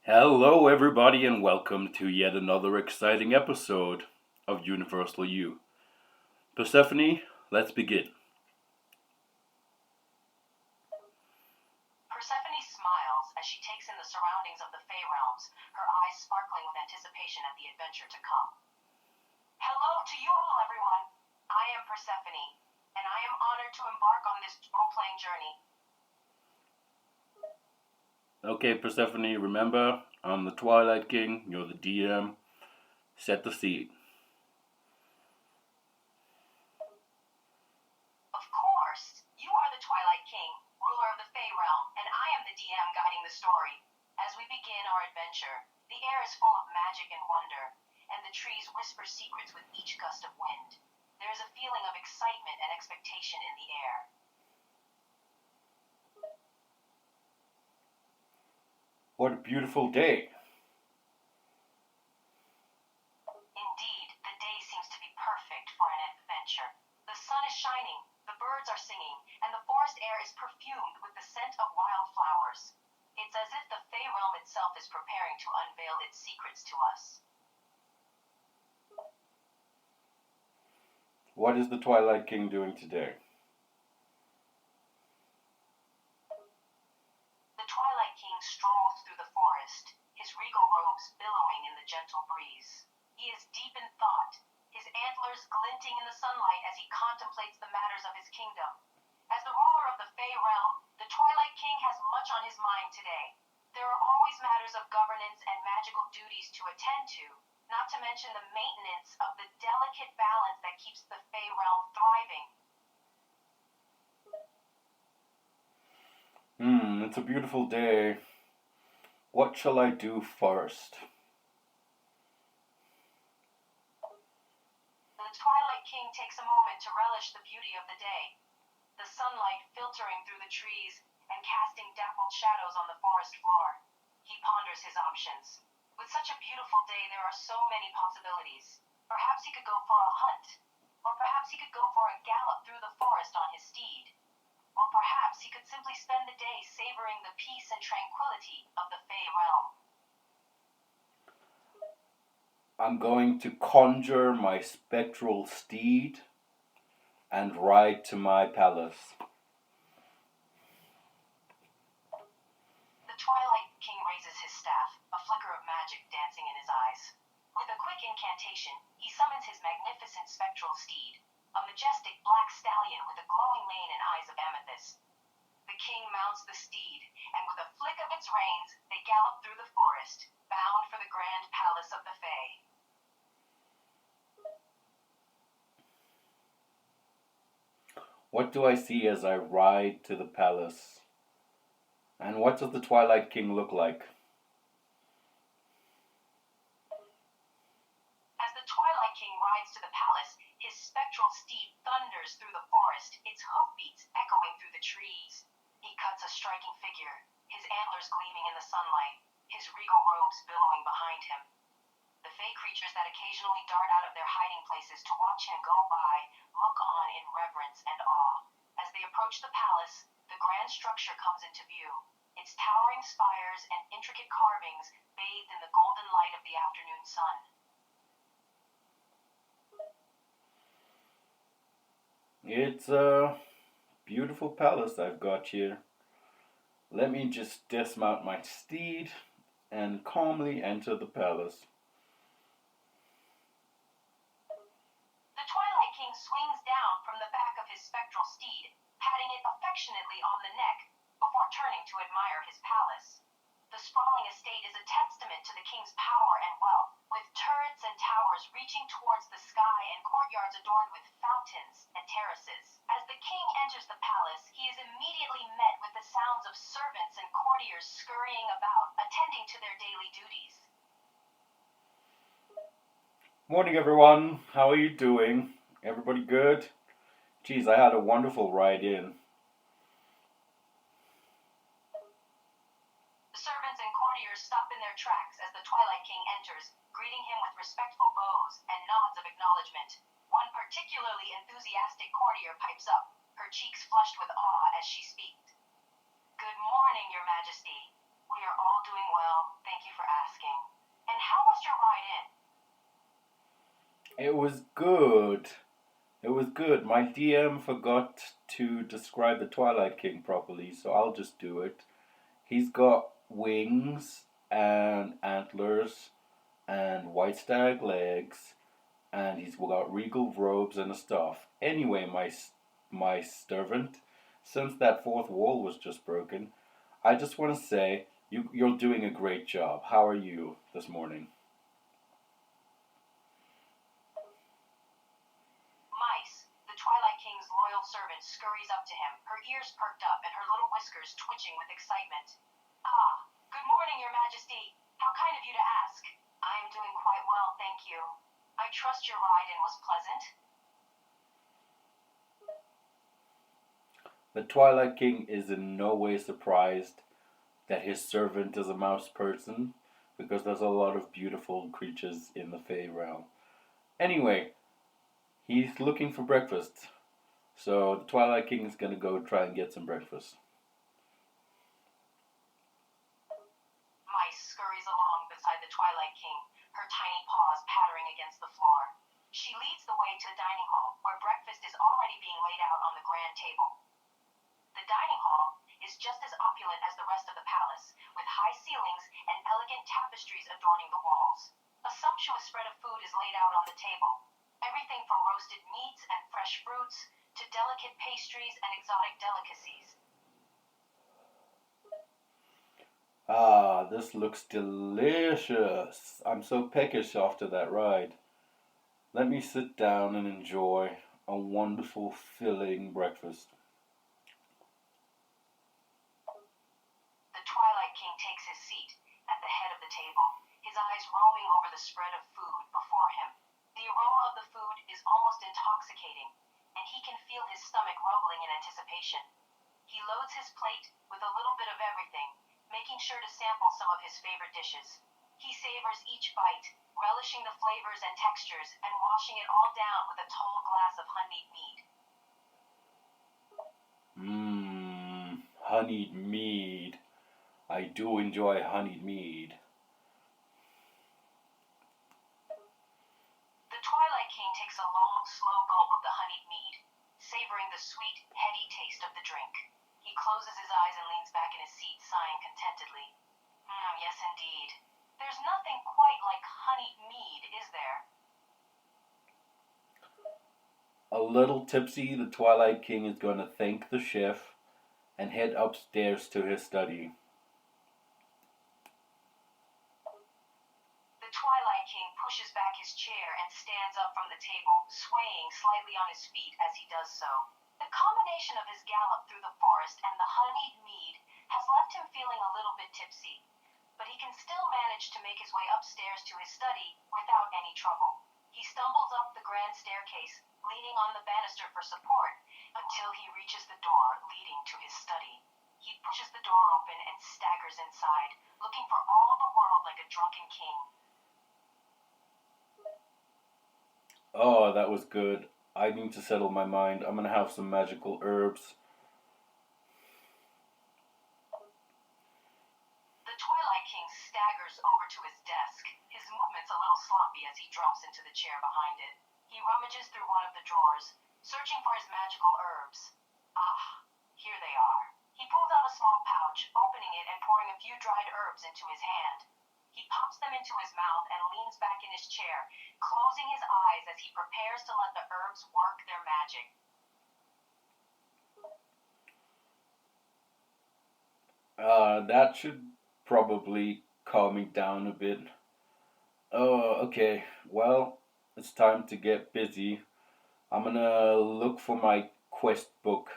Hello, everybody, and welcome to yet another exciting episode of Universal U. Persephone, let's begin. Persephone smiles as she takes in the surroundings of the Fey realms, her eyes sparkling with anticipation at the adventure to come. Hello to you all, everyone. I am Persephone, and I am honored to embark on this role-playing journey. Okay, Persephone, remember, I'm the Twilight King, you're the DM. Set the scene. Of course, you are the Twilight King, ruler of the Fey realm, and I am the DM guiding the story. As we begin our adventure, the air is full of magic and wonder, and the trees whisper secrets with each gust of wind. There is a feeling of excitement and expectation in the air. What a beautiful day. Indeed, the day seems to be perfect for an adventure. The sun is shining, the birds are singing, and the forest air is perfumed with the scent of wildflowers. It's as if the Fey realm itself is preparing to unveil its secrets to us. What is the Twilight King doing today? The Twilight King strolls through the forest, his regal robes billowing in the gentle breeze. He is deep in thought, his antlers glinting in the sunlight as he contemplates the matters of his kingdom. As the ruler of the Fey realm, the Twilight King has much on his mind today. There are always matters of governance and magical duties to attend to, not to mention the maintenance of the delicate balance that keeps the Fey realm thriving. It's a beautiful day. What shall I do first? The Twilight King takes a moment to relish the beauty of the day. The sunlight filtering through the trees and casting dappled shadows on the forest floor. He ponders his options. With such a beautiful day, there are so many possibilities. Perhaps he could go for a hunt, or perhaps he could go for a gallop through the forest on his steed, or perhaps he could simply spend the day savoring the peace and tranquility of the Fey realm. I'm going to conjure my spectral steed and ride to my palace. The Twilight King raises his staff, a flicker of magic dancing in his eyes. With a quick incantation, he summons his magnificent spectral steed, a majestic black stallion with a glowing mane and eyes of amethyst. The king mounts the steed, and with a flick of its reins, they gallop through the forest, bound for the grand palace of the Fae. What do I see as I ride to the palace? And what does the Twilight King look like? As the Twilight King rides to the palace, his spectral steed thunders through the forest, its hoofbeats echoing through the trees. He cuts a striking figure, his antlers gleaming in the sunlight, his regal robes billowing behind him. The Fey creatures that occasionally dart out of their hiding places to watch him go by look on in reverence and awe. As they approach the palace, the grand structure comes into view, its towering spires and intricate carvings bathed in the golden light of the afternoon sun. It's a beautiful palace I've got here. Let me just dismount my steed and calmly enter the palace. The Twilight King swings down from the back of his spectral steed, patting it affectionately on the neck before turning to admire his palace. The sprawling estate is a testament to the king's power and wealth, with turrets and towers reaching towards the sky and courtyards adorned with fountains and terraces. As the king enters the palace, he is immediately met with the sounds of servants and courtiers scurrying about, attending to their daily duties. Morning, everyone. How are you doing? Everybody good? Geez, I had a wonderful ride in. The servants and courtiers stop in their tracks as the Twilight King enters, greeting him with respectful bows and nods of acknowledgement. One particularly enthusiastic courtier pipes up, her cheeks flushed with awe as she speaks. Good morning, Your Majesty. We are all doing well, thank you for asking. And how was your ride in? It was good. It was good. My DM forgot to describe the Twilight King properly, so I'll just do it. He's got wings and antlers and white stag legs, and he's got regal robes and a staff. Anyway, my servant, since that fourth wall was just broken, I just want to say you're doing a great job. How are you this morning? Mice, the Twilight King's loyal servant, scurries up to him, her ears perked up and her little whiskers twitching with excitement. Ah, good morning, Your Majesty. How kind of you to ask. I am doing quite well, thank you. I trust your ride-in was pleasant. The Twilight King is in no way surprised that his servant is a mouse person because there's a lot of beautiful creatures in the Fey realm. Anyway, he's looking for breakfast. So the Twilight King is going to go try and get some breakfast. Mice scurries along beside the Twilight King, her tiny paws pattering against the floor. She leads the way to the dining hall, where breakfast is already being laid out on the grand table. The dining hall is just as opulent as the rest of the palace, with high ceilings and elegant tapestries adorning the walls. A sumptuous spread of food is laid out on the table. Everything from roasted meats and fresh fruits to delicate pastries and exotic delicacies. Ah, this looks delicious. I'm so peckish after that ride. Let me sit down and enjoy a wonderful, filling breakfast. The Twilight King takes his seat at the head of the table, his eyes roaming over the spread of food before him. The aroma of the food is almost intoxicating, and he can feel his stomach rumbling in anticipation. He loads his plate with a little bit of everything, making sure to sample some of his favorite dishes. He savors each bite, relishing the flavors and textures and washing it all down with a tall glass of honeyed mead. Mmm, honeyed mead. I do enjoy honeyed mead. The Twilight King takes a long, slow gulp of the honeyed mead, savoring the sweet, heady taste of the drink. He closes his eyes and leans back in his seat, sighing contentedly. Yes, indeed. There's nothing quite like honeyed mead, is there? A little tipsy, the Twilight King is going to thank the chef and head upstairs to his study. The Twilight King pushes back his chair and stands up from the table, swaying slightly on his feet as he does so. The combination of his gallop through the forest and the honeyed mead has left him feeling a little bit tipsy, but he can still manage to make his way upstairs to his study without any trouble. He stumbles up the grand staircase, leaning on the banister for support, until he reaches the door leading to his study. He pushes the door open and staggers inside, looking for all the world like a drunken king. Oh, that was good. I need to settle my mind. I'm going to have some magical herbs. The Twilight King staggers over to his desk, his movements a little sloppy as he drops into the chair behind it. He rummages through one of the drawers, searching for his magical herbs. Ah, here they are. He pulls out a small pouch, opening it and pouring a few dried herbs into his hand. He pops them into his mouth and leans back in his chair, closing his eyes as he prepares to let the herbs work their magic. That should probably calm me down a bit. Oh, okay. Well, it's time to get busy. I'm gonna look for my quest book.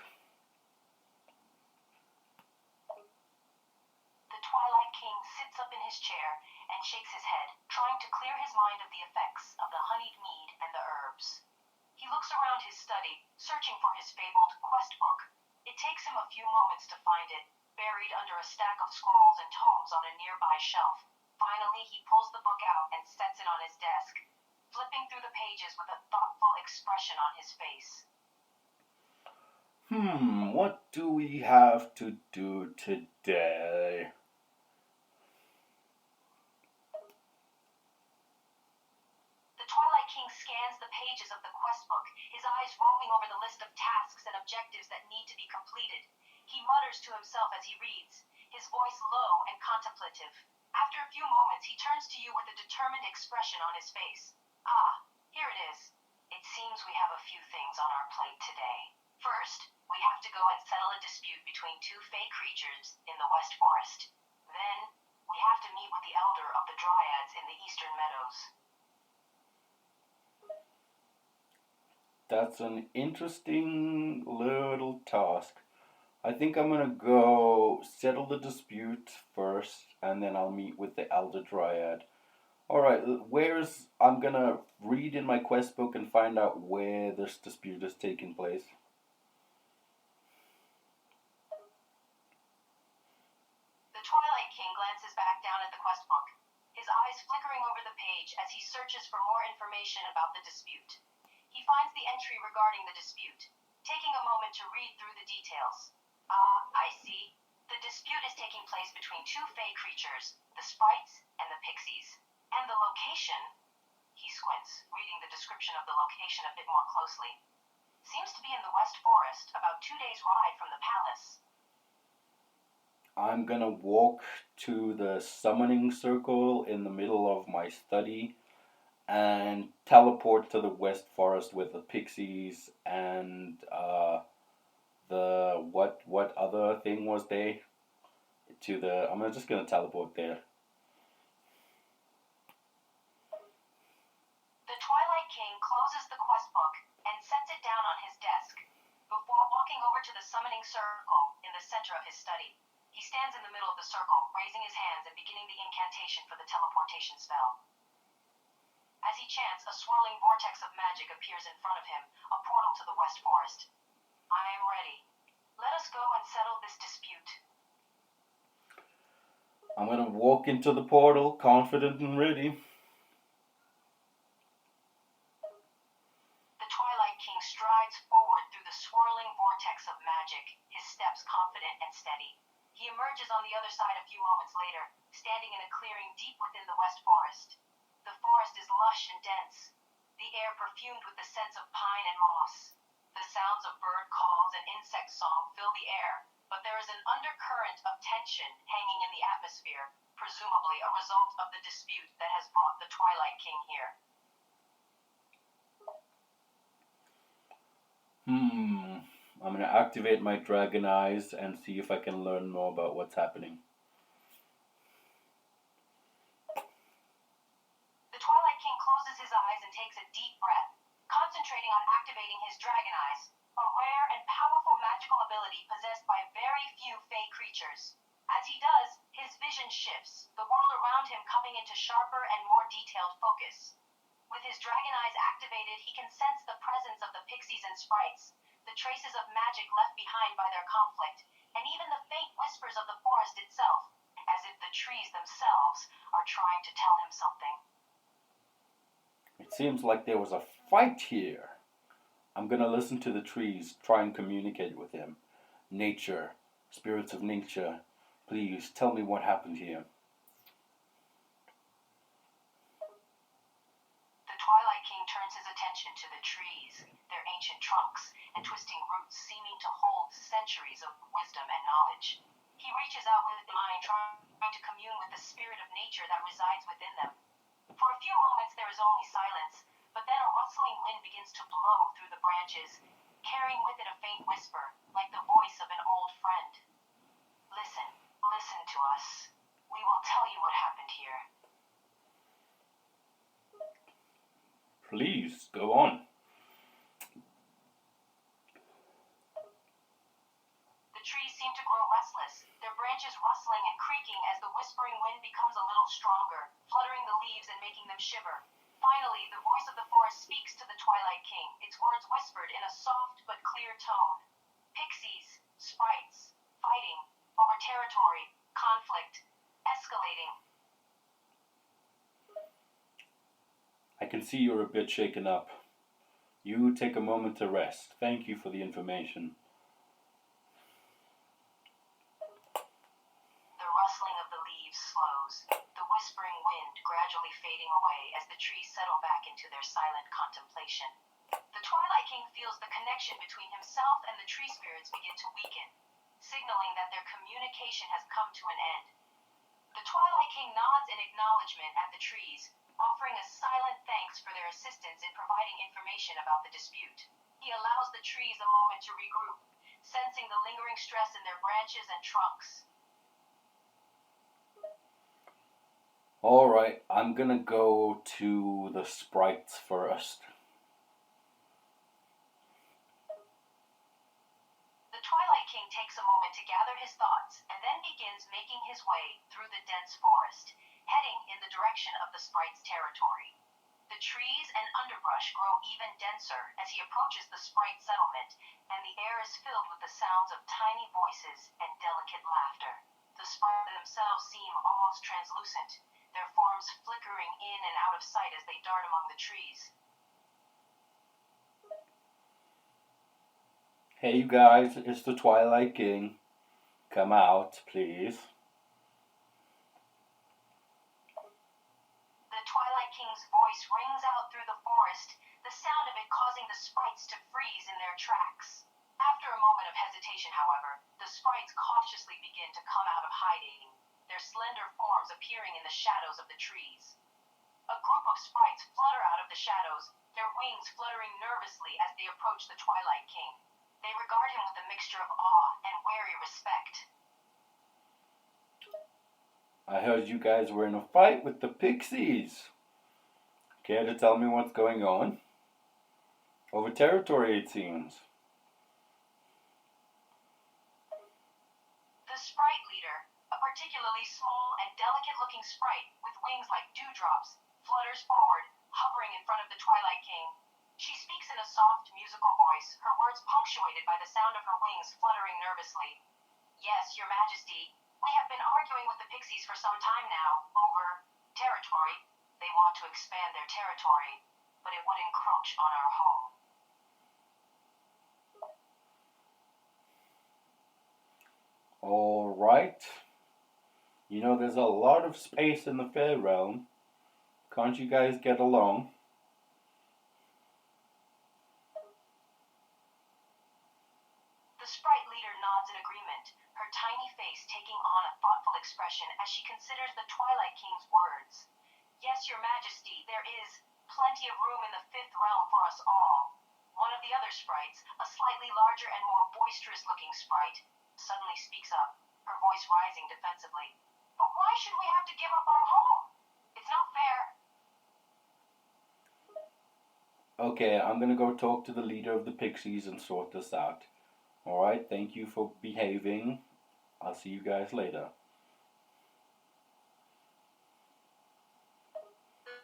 The Twilight King sits up in his chair and shakes his head, trying to clear his mind of the effects of the honeyed mead and the herbs. He looks around his study, searching for his fabled quest book. It takes him a few moments to find it, buried under a stack of scrolls and tomes on a nearby shelf. Finally, he pulls the book out and sets it on his desk, flipping through the pages with a thoughtful expression on his face. What do we have to do today? pages of the quest book, his eyes roving over the list of tasks and objectives that need to be completed. He mutters to himself as he reads, his voice low and contemplative. After a few moments, he turns to you with a determined expression on his face. Ah, here it is. It seems we have a few things on our plate today. First, we have to go and settle a dispute between two fey creatures in the West Forest. Then, we have to meet with the elder of the Dryads in the Eastern Meadows. That's an interesting little task. I think I'm gonna go settle the dispute first, and then I'll meet with the Elder Dryad. Alright, I'm gonna read in my quest book and find out where this dispute is taking place. The Twilight King glances back down at the quest book, his eyes flickering over the page as he searches for more information about the dispute. He finds the entry regarding the dispute, taking a moment to read through the details. I see. The dispute is taking place between two fey creatures, the sprites and the pixies. And the location, he squints, reading the description of the location a bit more closely. Seems to be in the West Forest, about 2 days' ride from the palace. I'm gonna walk to the summoning circle in the middle of my study and teleport to the West Forest with the pixies and the what other thing was there? I'm just gonna teleport there. The Twilight King closes the quest book and sets it down on his desk before walking over to the summoning circle in the center of his study. He stands in the middle of the circle, raising his hands and beginning the incantation for the teleportation spell. As he chants, a swirling vortex of magic appears in front of him, a portal to the West Forest. I am ready. Let us go and settle this dispute. I'm gonna walk into the portal, confident and ready. The Twilight King strides forward through the swirling vortex of magic, his steps confident and steady. He emerges on the other side a few moments later, standing in a clearing deep within the West Forest. The forest is lush and dense, the air perfumed with the scents of pine and moss. The sounds of bird calls and insect song fill the air, but there is an undercurrent of tension hanging in the atmosphere, presumably a result of the dispute that has brought the Twilight King here. I'm gonna activate my dragon eyes and see if I can learn more about what's happening. The Twilight King closes his eyes and takes a deep breath, concentrating on activating his dragon eyes, a rare and powerful magical ability possessed by very few fey creatures. As he does, his vision shifts, the world around him coming into sharper and more detailed focus. With his dragon eyes activated, he can sense the presence of the pixies and sprites, the traces of magic left behind by their conflict, and even the faint whispers of the forest itself, as if the trees themselves are trying to tell him something. It seems like there was a fight here. I'm gonna listen to the trees, try and communicate with them. Nature, spirits of nature, please tell me what happened here. The Twilight King turns his attention to the trees, their ancient trunks and twisting roots seeming to hold centuries of wisdom and knowledge. He reaches out with his mind, trying to commune with the spirit of nature that resides within them. For a few moments there is only silence, but then a rustling wind begins to blow through the branches, carrying with it a faint whisper, like the voice of an old friend. Listen, listen to us. We will tell you what happened here. Please, go on. The trees seem to grow restless, their branches rustling and creaking as the whispering wind becomes a little stronger, fluttering the leaves and making them shiver. Finally, the voice of the forest speaks to the Twilight King, its words whispered in a soft but clear tone. Pixies, sprites, fighting, over territory, conflict, escalating. I can see you're a bit shaken up. You take a moment to rest. Thank you for the information. The rustling of the the leaves slows, the whispering wind gradually fading away as the trees settle back into their silent contemplation. The Twilight King feels the connection between himself and the tree spirits begin to weaken, signaling that their communication has come to an end. The Twilight King nods in acknowledgement at the trees, offering a silent thanks for their assistance in providing information about the dispute. He allows the trees a moment to regroup, sensing the lingering stress in their branches and trunks. Alright, I'm gonna go to the sprites first. The Twilight King takes a moment to gather his thoughts and then begins making his way through the dense forest, heading in the direction of the sprite's territory. The trees and underbrush grow even denser as he approaches the sprite settlement, and the air is filled with the sounds of tiny voices and delicate laughter. The sprites themselves seem almost translucent, their forms flickering in and out of sight as they dart among the trees. Hey you guys, it's the Twilight King. Come out, please. The Twilight King's voice rings out through the forest, the sound of it causing the sprites to freeze in their tracks. After a moment of hesitation, however, the sprites cautiously begin to come out of hiding, their slender forms appearing in the shadows of the trees. A group of sprites flutter out of the shadows, their wings fluttering nervously as they approach the Twilight King. They regard him with a mixture of awe and wary respect. I heard you guys were in a fight with the pixies. Care to tell me what's going on? Over territory, it seems. The sprite leader, a particularly small and delicate-looking sprite with wings like dewdrops, flutters forward, hovering in front of the Twilight King. She speaks in a soft, musical voice, her words punctuated by the sound of her wings fluttering nervously. Yes, Your Majesty, we have been arguing with the pixies for some time now, over territory. They want to expand their territory, but it would encroach on our home. Alright. You know, there's a lot of space in the Fair Realm. Can't you guys get along? The sprite leader nods in agreement, her tiny face taking on a thoughtful expression as she considers the Twilight King's words. Yes, Your Majesty, there is plenty of room in the fifth realm for us all. One of the other sprites, a slightly larger and more boisterous-looking sprite, suddenly speaks up, her voice rising defensively. But why should we have to give up our home? It's not fair. Okay, I'm gonna go talk to the leader of the pixies and sort this out. Alright, thank you for behaving. I'll see you guys later.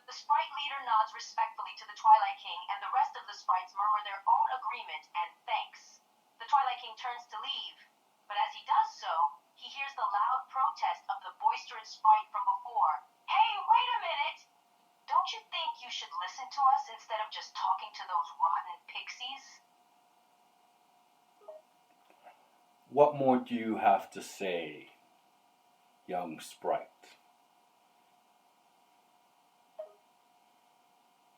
The sprite leader nods respectfully to the Twilight King, and the rest of the sprites murmur their own agreement and thanks. The Twilight King turns to leave, but as he does so, he hears the loud protest of the boisterous sprite from before. Hey, wait a minute! Don't you think you should listen to us instead of just talking to those rotten pixies? What more do you have to say, young sprite?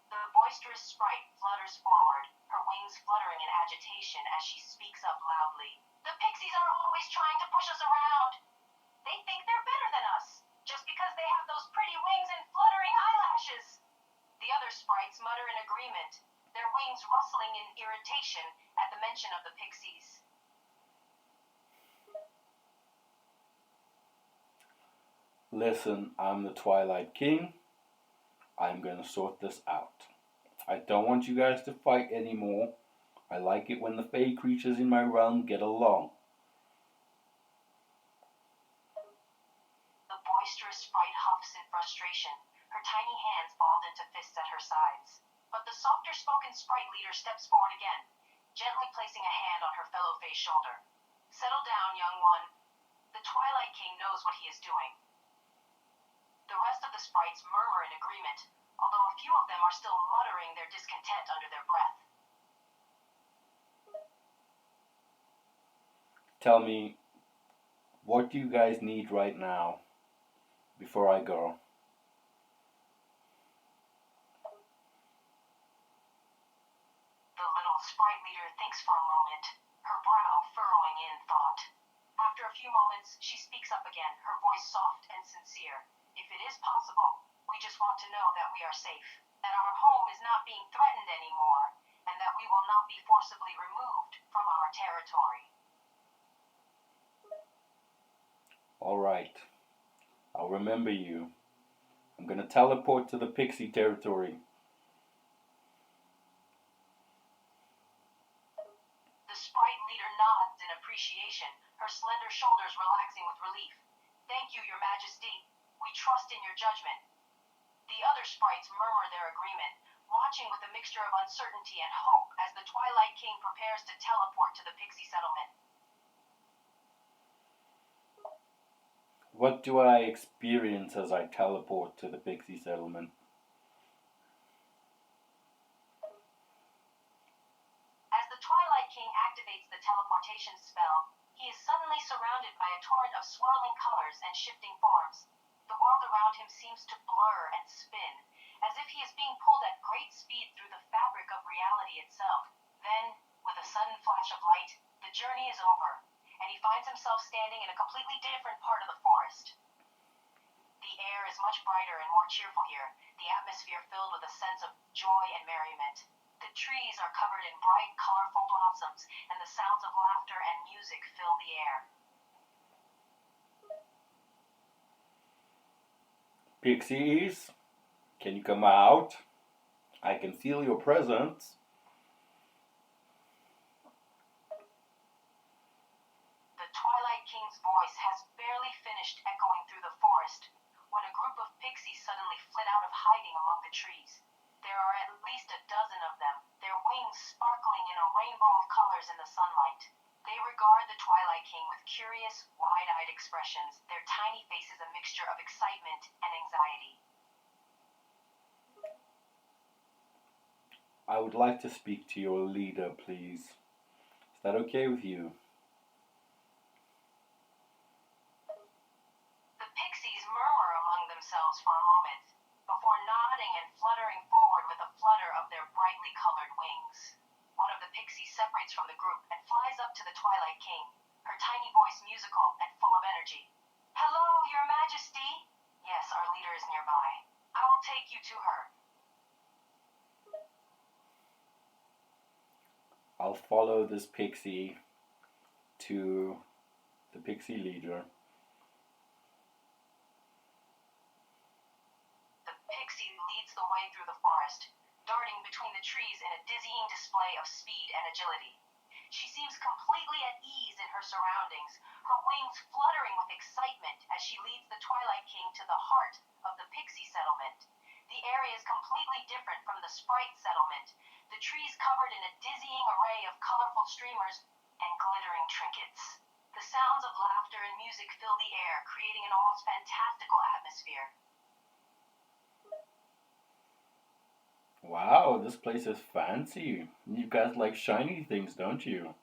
The boisterous sprite flutters forward, her wings fluttering in agitation as she speaks up loudly. The pixies are always trying to push us around. They think they're better than us, just because they have those pretty wings and fluttering eyelashes. The other sprites mutter in agreement, their wings rustling in irritation at the mention of the pixies. Listen, I'm the Twilight King. I'm gonna sort this out. I don't want you guys to fight anymore. I like it when the fey creatures in my realm get along. The boisterous sprite huffs in frustration, her tiny hands balled into fists at her sides. But the softer-spoken sprite leader steps forward again, gently placing a hand on her fellow fey's shoulder. Settle down, young one. The Twilight King knows what he is doing. The rest of the sprites murmur in agreement, although a few of them are still muttering their discontent under their breath. Tell me, what do you guys need right now? before I go. The little sprite leader thinks for a moment, her brow furrowing in thought. After a few moments, she speaks up again, her voice soft and sincere. If it is possible, we just want to know that we are safe, that our home is not being threatened anymore, and that we will not be forcibly removed from our territory. All right. I'll remember you. I'm gonna teleport to the pixie territory. The sprite leader nods in appreciation, her slender shoulders relaxing with relief. Thank you, Your Majesty. We trust in your judgment. The other sprites murmur their agreement, watching with a mixture of uncertainty and hope as the Twilight King prepares to teleport to the pixie settlement. What do I experience as I teleport to the pixie settlement? As the Twilight King activates the teleportation spell, he is suddenly surrounded by a torrent of swirling colors and shifting forms. The world around him seems to blur and spin, as if he is being pulled at great speed through the fabric of reality itself. Then, with a sudden flash of light, the journey is over, and he finds himself standing in a completely different part of the forest. The air is much brighter and more cheerful here, the atmosphere filled with a sense of joy and merriment. The trees are covered in bright, colorful blossoms, and the sounds of laughter and music fill the air. Pixies, can you come out? I can feel your presence. The Twilight King's voice has barely finished echoing through the forest when a group of pixies suddenly flit out of hiding among the trees. There are at least a dozen of them, their wings sparkling in a rainbow of colors in the sunlight. They regard the Twilight King with curious, wide-eyed expressions, their tiny faces a mixture of excitement and anxiety. I would like to speak to your leader, please. Is that okay with you? The pixies murmur among themselves for a moment, before nodding and fluttering forward with a flutter of their brightly colored wings. One of the pixies separates from the group and flies up to the Twilight King, her tiny voice musical and full of energy. Hello, Your Majesty! Yes, our leader is nearby. I will take you to her. I'll follow this pixie to the pixie leader. The pixie leads the way through the forest, darting between the trees in a dizzying display of speed and agility. She seems completely at ease in her surroundings, her wings fluttering with excitement as she leads the Twilight King to the heart of the pixie settlement. The area is completely different from the sprite settlement, the trees covered in a dizzying array of colorful streamers and glittering trinkets. The sounds of laughter and music fill the air, creating an almost fantastical atmosphere. Wow, this place is fancy. You guys like shiny things, don't you?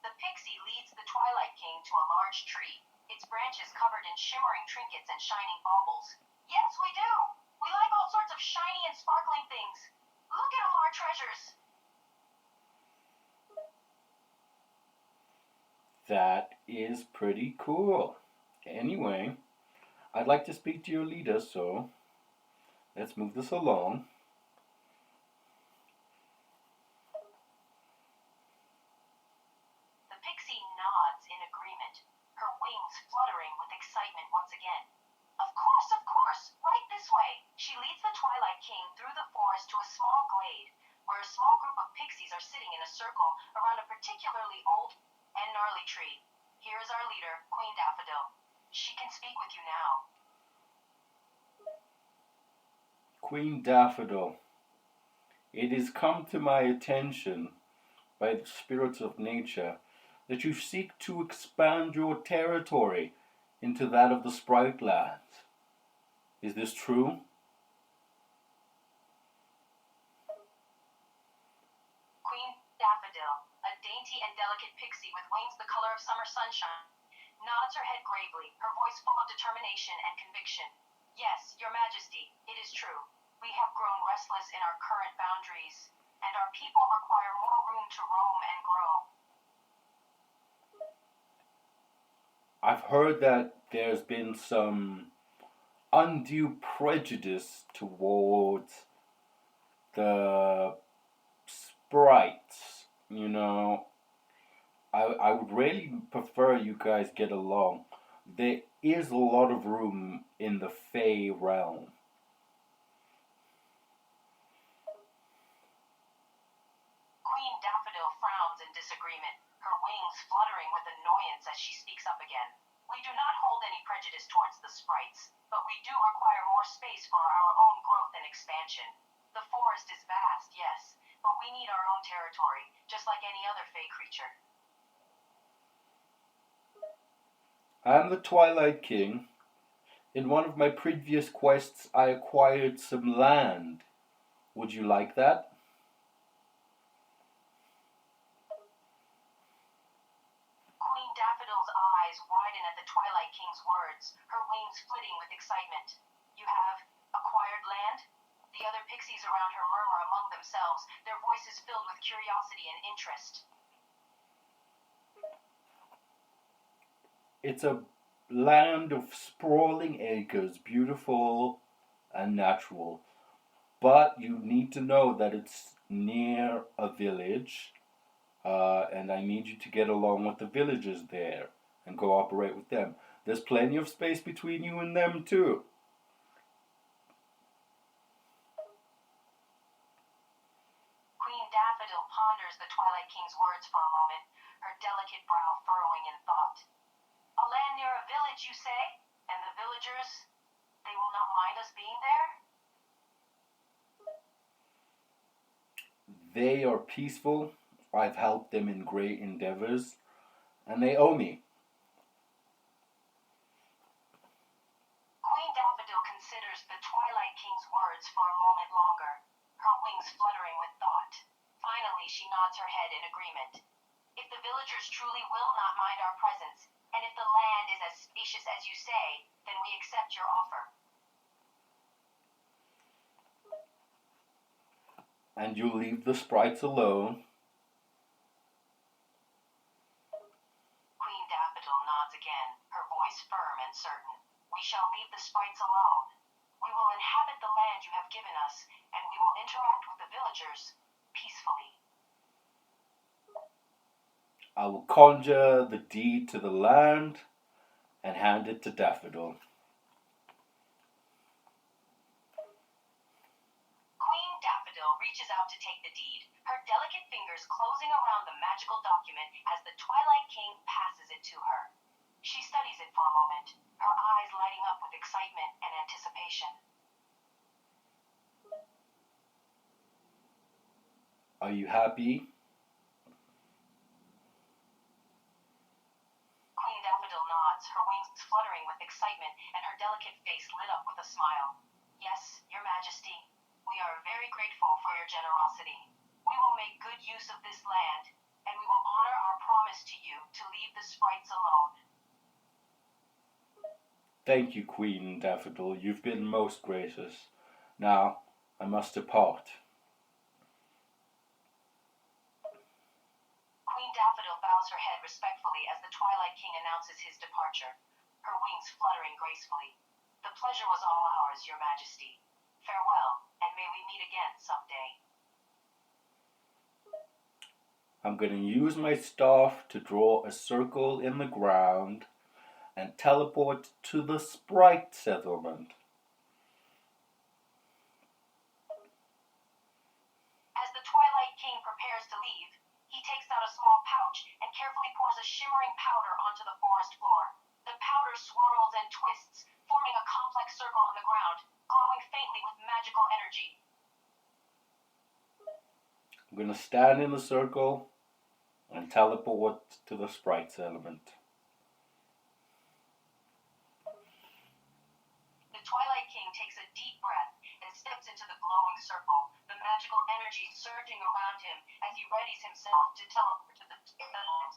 The pixie leads the Twilight King to a large tree, its branches covered in shimmering trinkets and shining baubles. Yes, we do! We like all sorts of shiny and sparkling things. Look at all our treasures! That is pretty cool. Anyway, I'd like to speak to your leader, so let's move this along. The pixie nods in agreement, her wings fluttering with excitement once again. Of course, right this way. She leads the Twilight King through the forest to a small glade, where a small group of pixies are sitting in a circle around a particularly old and gnarly tree. Here is our leader, Queen Daffodil. She can speak with you now. Queen Daffodil, it has come to my attention by the spirits of nature that you seek to expand your territory into that of the Sprite Lands. Is this true? Queen Daffodil, a dainty and delicate pixie with wings the color of summer sunshine, nods her head gravely, her voice full of determination and conviction. Yes, Your Majesty, it is true. We have grown restless in our current boundaries, and our people require more room to roam and grow. I've heard that there's been some undue prejudice towards the sprites. I would really prefer you guys get along. There is a lot of room in the Fey realm. Queen Daffodil frowns in disagreement, her wings fluttering with annoyance as she speaks up again. We do not hold any prejudice towards the sprites, but we do require more space for our own growth and expansion. The forest is vast, yes, but we need our own territory, just like any other Fey creature. I'm the Twilight King. In one of my previous quests, I acquired some land. Would you like that? Queen Daffodil's eyes widen at the Twilight King's words, her wings flitting with excitement. You have acquired land? The other pixies around her murmur among themselves, their voices filled with curiosity and interest. It's a land of sprawling acres, beautiful and natural. But you need to know that it's near a village, and I need you to get along with the villagers there and cooperate with them. There's plenty of space between you and them, too. Queen Daffodil ponders the Twilight King's words for a moment, her delicate brow furrowing in thought. A land near a village, you say? And the villagers, they will not mind us being there? They are peaceful. I've helped them in great endeavors, and they owe me. Queen Daffodil considers the Twilight King's words for a moment longer, her wings fluttering with thought. Finally, she nods her head in agreement. If the villagers truly will not mind our presence, and if the land is as spacious as you say, then we accept your offer. And you leave the sprites alone. Queen Daffodil nods again, her voice firm and certain. We shall leave the sprites alone. We will inhabit the land you have given us, and we will interact with the villagers peacefully. I will conjure the deed to the land and hand it to Daffodil. Queen Daffodil reaches out to take the deed, her delicate fingers closing around the magical document as the Twilight King passes it to her. She studies it for a moment, her eyes lighting up with excitement and anticipation. Are you happy? Queen Daffodil nods, her wings fluttering with excitement and her delicate face lit up with a smile. Yes, Your Majesty, we are very grateful for your generosity. We will make good use of this land, and we will honor our promise to you to leave the sprites alone. Thank you, Queen Daffodil. You've been most gracious. Now, I must depart. Queen Daffodil bows her head respectfully as the Twilight King announces his departure, her wings fluttering gracefully. The pleasure was all ours, Your Majesty. Farewell, and may we meet again someday. I'm going to use my staff to draw a circle in the ground and teleport to the sprite settlement. As the Twilight King prepares to leave, he takes out a small pouch and carefully pours a shimmering powder onto the forest floor. The powder swirls and twists, forming a complex circle on the ground, glowing faintly with magical energy. I'm going to stand in the circle and teleport to the sprite settlement. The Twilight King takes a deep breath and steps into the glowing circle, the magical energy surging around him as he readies himself to teleport to the settlement.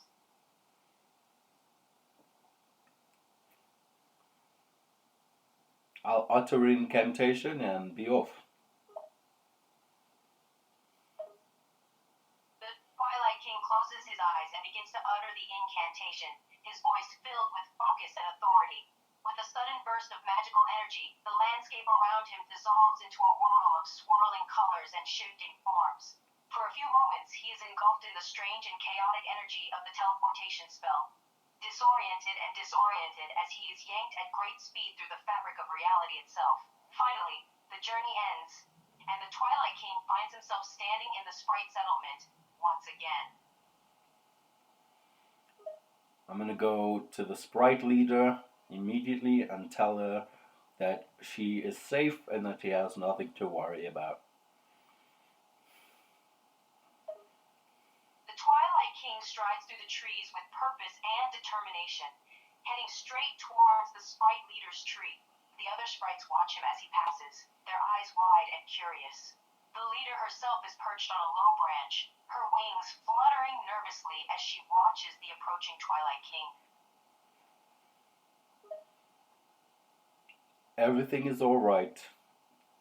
I'll utter incantation and be off. The Twilight King closes his eyes and begins to utter the incantation, his voice filled with focus and authority. With a sudden burst of magical energy, the landscape around him dissolves into a whirl of swirling colors and shifting forms. For a few moments, he is engulfed in the strange and chaotic energy of the teleportation spell, disoriented and disoriented as he is yanked at great speed through the fabric of reality itself. Finally, the journey ends, and the Twilight King finds himself standing in the Sprite settlement once again. I'm gonna go to the sprite leader immediately and tell her that she is safe and that she has nothing to worry about. The Twilight King strides through the trees with purpose and determination, heading straight towards the Sprite leader's tree. The other sprites watch him as he passes, their eyes wide and curious. The leader herself is perched on a low branch, her wings fluttering nervously as she watches the approaching Twilight King. Everything is alright.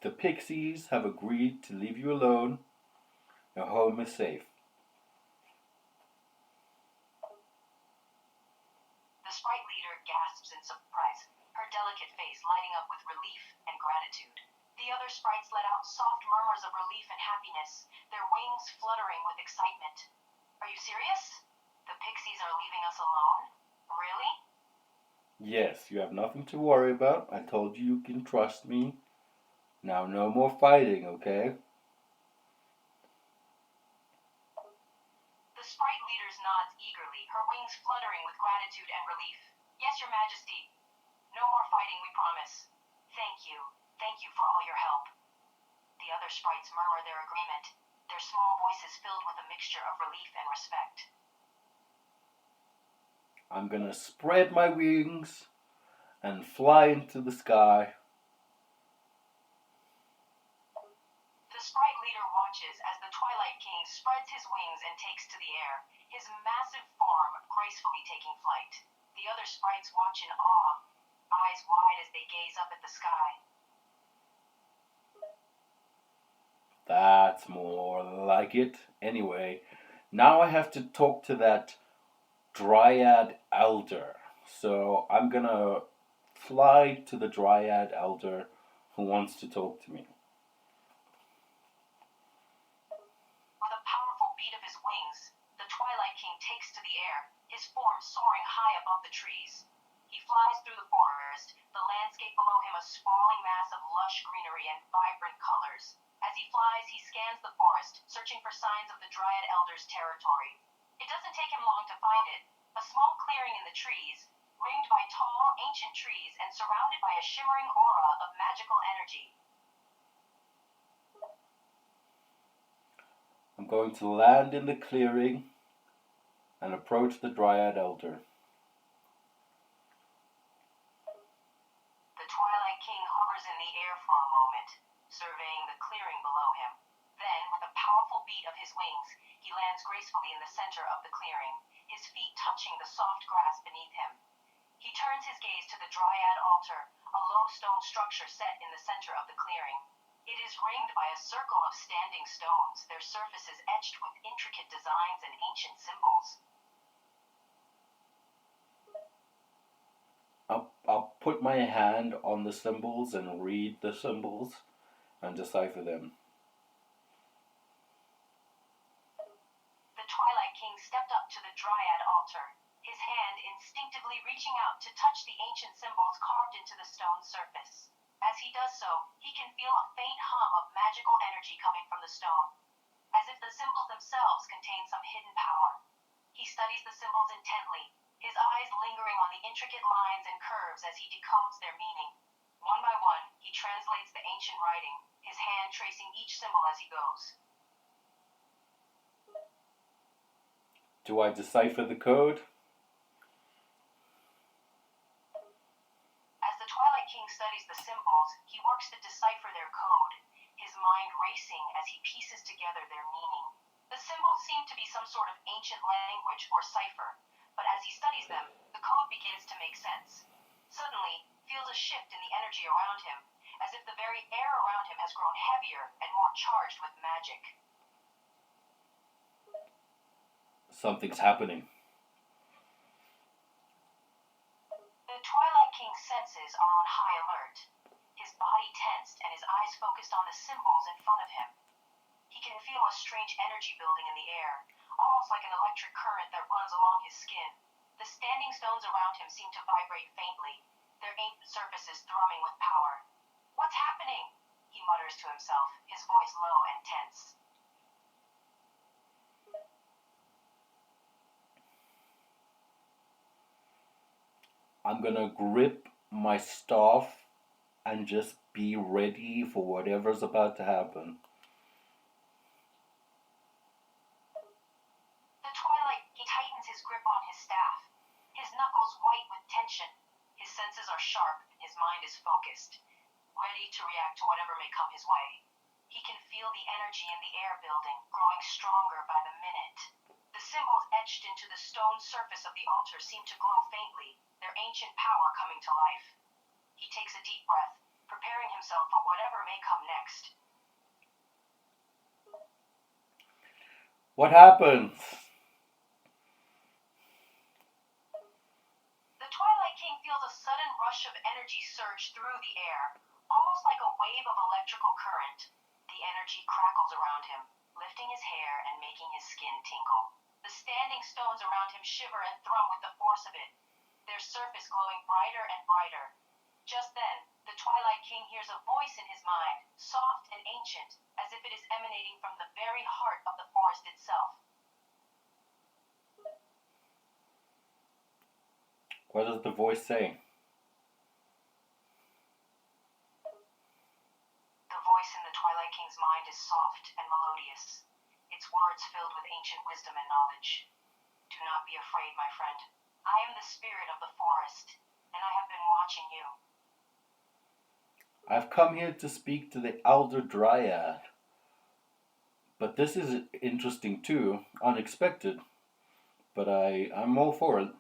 The pixies have agreed to leave you alone. Your home is safe. The Sprite leader gasps in surprise, her delicate face lighting up with relief and gratitude. The other sprites let out soft murmurs of relief and happiness, their wings fluttering with excitement. Are you serious? The pixies are leaving us alone? Really? Yes, you have nothing to worry about. I told you you can trust me. Now, no more fighting, okay? The Sprite leader nods eagerly, her wings fluttering with gratitude and relief. Yes, Your Majesty. No more fighting, we promise. Thank you. Thank you for all your help. The other sprites murmur their agreement, their small voices filled with a mixture of relief and respect. I'm gonna spread my wings and fly into the sky. The Sprite leader watches as the Twilight King spreads his wings and takes to the air, his massive form gracefully taking flight. The other sprites watch in awe, eyes wide as they gaze up at the sky. That's more like it. Anyway, now I have to talk to that Dryad Elder. So I'm gonna fly to the Dryad Elder who wants to talk to me. With a powerful beat of his wings, the Twilight King takes to the air, his form soaring high above the trees. He flies through the forest, the landscape below him a sprawling mass of lush greenery and vibrant colors. As he flies, he scans the forest, searching for signs of the Dryad Elder's territory. It doesn't take him long to find it. A small clearing in the trees, ringed by tall, ancient trees and surrounded by a shimmering aura of magical energy. I'm going to land in the clearing and approach the Dryad Elder. The Twilight King hovers in the air for a moment, surveying the clearing below him. Then, with a powerful beat of his wings, he lands gracefully in the center of the clearing, his feet touching the soft grass beneath him. He turns his gaze to the Dryad altar, a low stone structure set in the center of the clearing. It is ringed by a circle of standing stones, their surfaces etched with intricate designs and ancient symbols. I'll put my hand on the symbols and read the symbols and decipher them. The Twilight King stepped up to the Dryad altar, his hand instinctively reaching out to touch the ancient symbols carved into the stone surface. As he does so, he can feel a faint hum of magical energy coming from the stone, as if the symbols themselves contain some hidden power. He studies the symbols intently, his eyes lingering on the intricate lines and curves as he decodes their meaning. One by one, he translates the ancient writing, his hand tracing each symbol as he goes. Do I decipher the code? As the Twilight King studies the symbols, he works to decipher their code, his mind racing as he pieces together their meaning. The symbols seem to be some sort of ancient language or cipher, but as he studies them, the code begins to make sense. Suddenly, feels a shift in the energy energy around him, as if the very air around him has grown heavier and more charged with magic. Something's happening. The Twilight King's senses are on high alert. His body tensed and his eyes focused on the symbols in front of him. He can feel a strange energy building in the air, almost like an electric current that runs along his skin. The standing stones around him seem to vibrate faintly, their ancient surfaces thrumming with power. What's happening? He mutters to himself, his voice low and tense. I'm gonna grip my staff and just be ready for whatever's about to happen. The Twilight King tightens his grip on his staff, his knuckles white with tension. His senses are sharp, his mind is focused, ready to react to whatever may come his way. He can feel the energy in the air building, growing stronger by the minute. The symbols etched into the stone surface of the altar seem to glow faintly, their ancient power coming to life. He takes a deep breath, preparing himself for whatever may come next. What happens? The Twilight King feels a sudden rush of energy surge through the air, almost like a wave of electrical current. The energy crackles around him, lifting his hair and making his skin tingle. The standing stones around him shiver and thrum with the force of it, their surface glowing brighter and brighter. Just then, the Twilight King hears a voice in his mind, soft and ancient, as if it is emanating from the very heart of the forest itself. What does the voice say? The voice in the Twilight King's mind is soft and melodious, its words filled with ancient wisdom and knowledge. Do not be afraid, my friend. I am the spirit of the forest, and I have been watching you. I've come here to speak to the Elder Dryad. But this is interesting too, unexpected. But I'm all for it.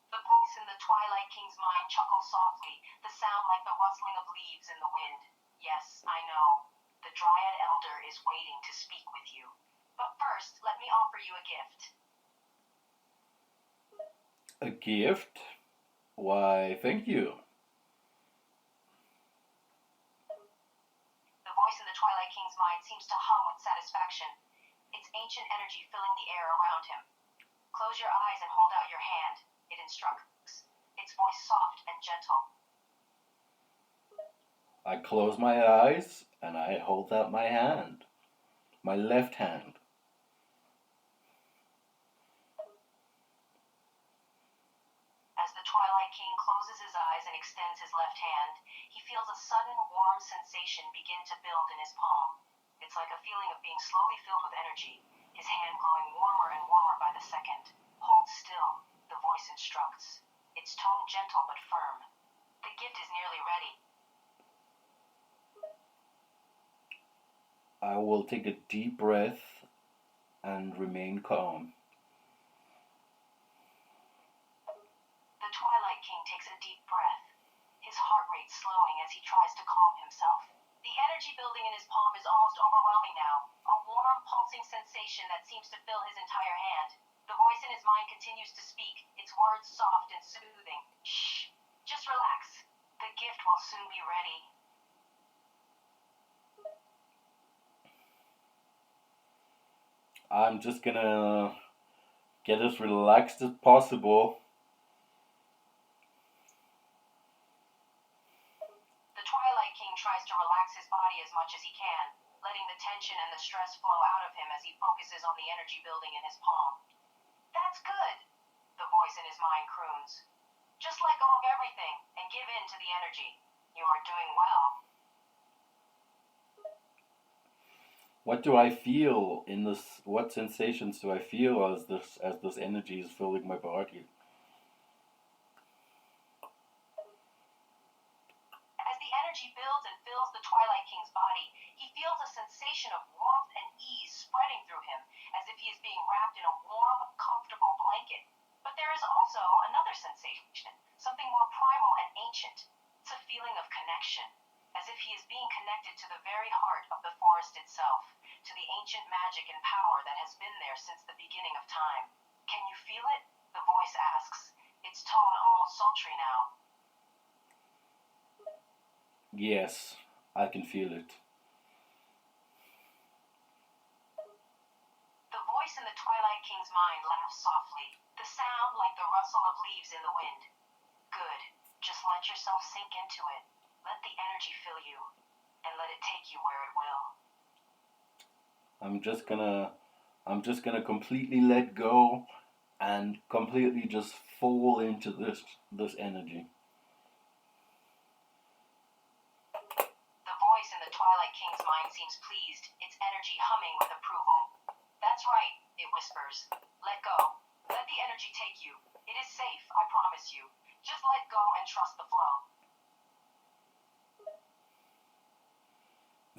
The voice in the Twilight King's mind chuckles softly, the sound like the rustling of leaves in the wind. Yes, I know. The Dryad Elder is waiting to speak with you. But first, let me offer you a gift. A gift? Why, thank you. The voice in the Twilight King's mind seems to hum with satisfaction, its ancient energy filling the air around him. Close your eyes and hold out your hand, it instructs, its voice soft and gentle. I close my eyes and I hold out my hand. My left hand. As the Twilight King closes his eyes and extends his left hand, he feels a sudden warm sensation begin to build in his palm. It's like a feeling of being slowly filled with energy, his hand growing warmer and warmer by the second. Hold still, the voice instructs, its tone gentle but firm. The gift is nearly ready. I will take a deep breath and remain calm. The Twilight King takes a deep breath, his heart rate slowing as he tries to calm himself. The energy building in his palm is almost overwhelming now, a warm, pulsing sensation that seems to fill his entire hand. The voice in his mind continues to speak, its words soft and soothing. Shh, just relax. The gift will soon be ready. I'm just gonna get as relaxed as possible. The Twilight King tries to relax his body as much as he can, letting the tension and the stress flow out of him as he focuses on the energy building in his palm. That's good, the voice in his mind croons. Just let go of everything and give in to the energy. You are doing well. What do I feel in this? What sensations do I feel as this energy is filling my body? As the energy builds and fills the Twilight King's body, he feels a sensation of warmth and ease spreading through him, as if he is being wrapped in a warm, comfortable blanket. But there is also another sensation, connected to the very heart of the forest itself, to the ancient magic and power that has been there since the beginning of time. Can you feel it? The voice asks, its tone almost sultry now. Yes, I can feel it. The voice in the Twilight King's mind laughs softly, the sound like the rustle of leaves in the wind. Good. Just let yourself sink into it. Let the energy fill you, and let it take you where it will. I'm just gonna completely let go and completely just fall into this energy. The voice in the Twilight King's mind seems pleased, its energy humming with approval. That's right, it whispers. Let go. Let the energy take you. It is safe, I promise you. Just let go and trust the flow.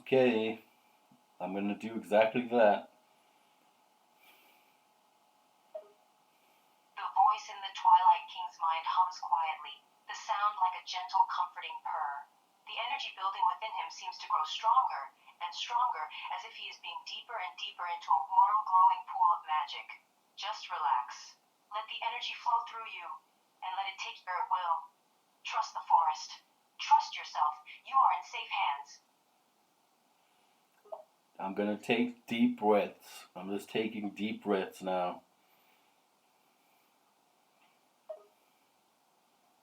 Okay, I'm gonna do exactly that. The voice in the Twilight King's mind hums quietly, the sound like a gentle, comforting purr. The energy building within him seems to grow stronger and stronger, as if he is being deeper and deeper into a warm, glowing pool of magic. Just relax. Let the energy flow through you, and let it take you where it will. Trust the forest. Trust yourself. You are in safe hands. I'm gonna take deep breaths. I'm just taking deep breaths now.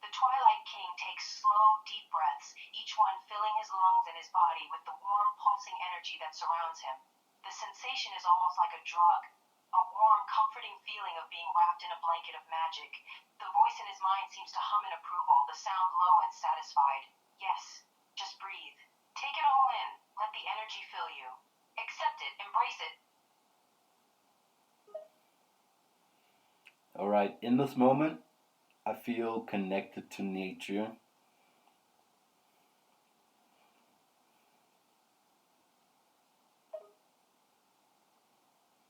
The Twilight King takes slow, deep breaths, each one filling his lungs and his body with the warm, pulsing energy that surrounds him. The sensation is almost like a drug, a warm, comforting feeling of being wrapped in a blanket of magic. The voice in his mind seems to hum in approval, the sound low and satisfied. Yes, just breathe. Take it all in. Let the energy fill you. Accept it. Embrace it. Alright, in this moment, I feel connected to nature.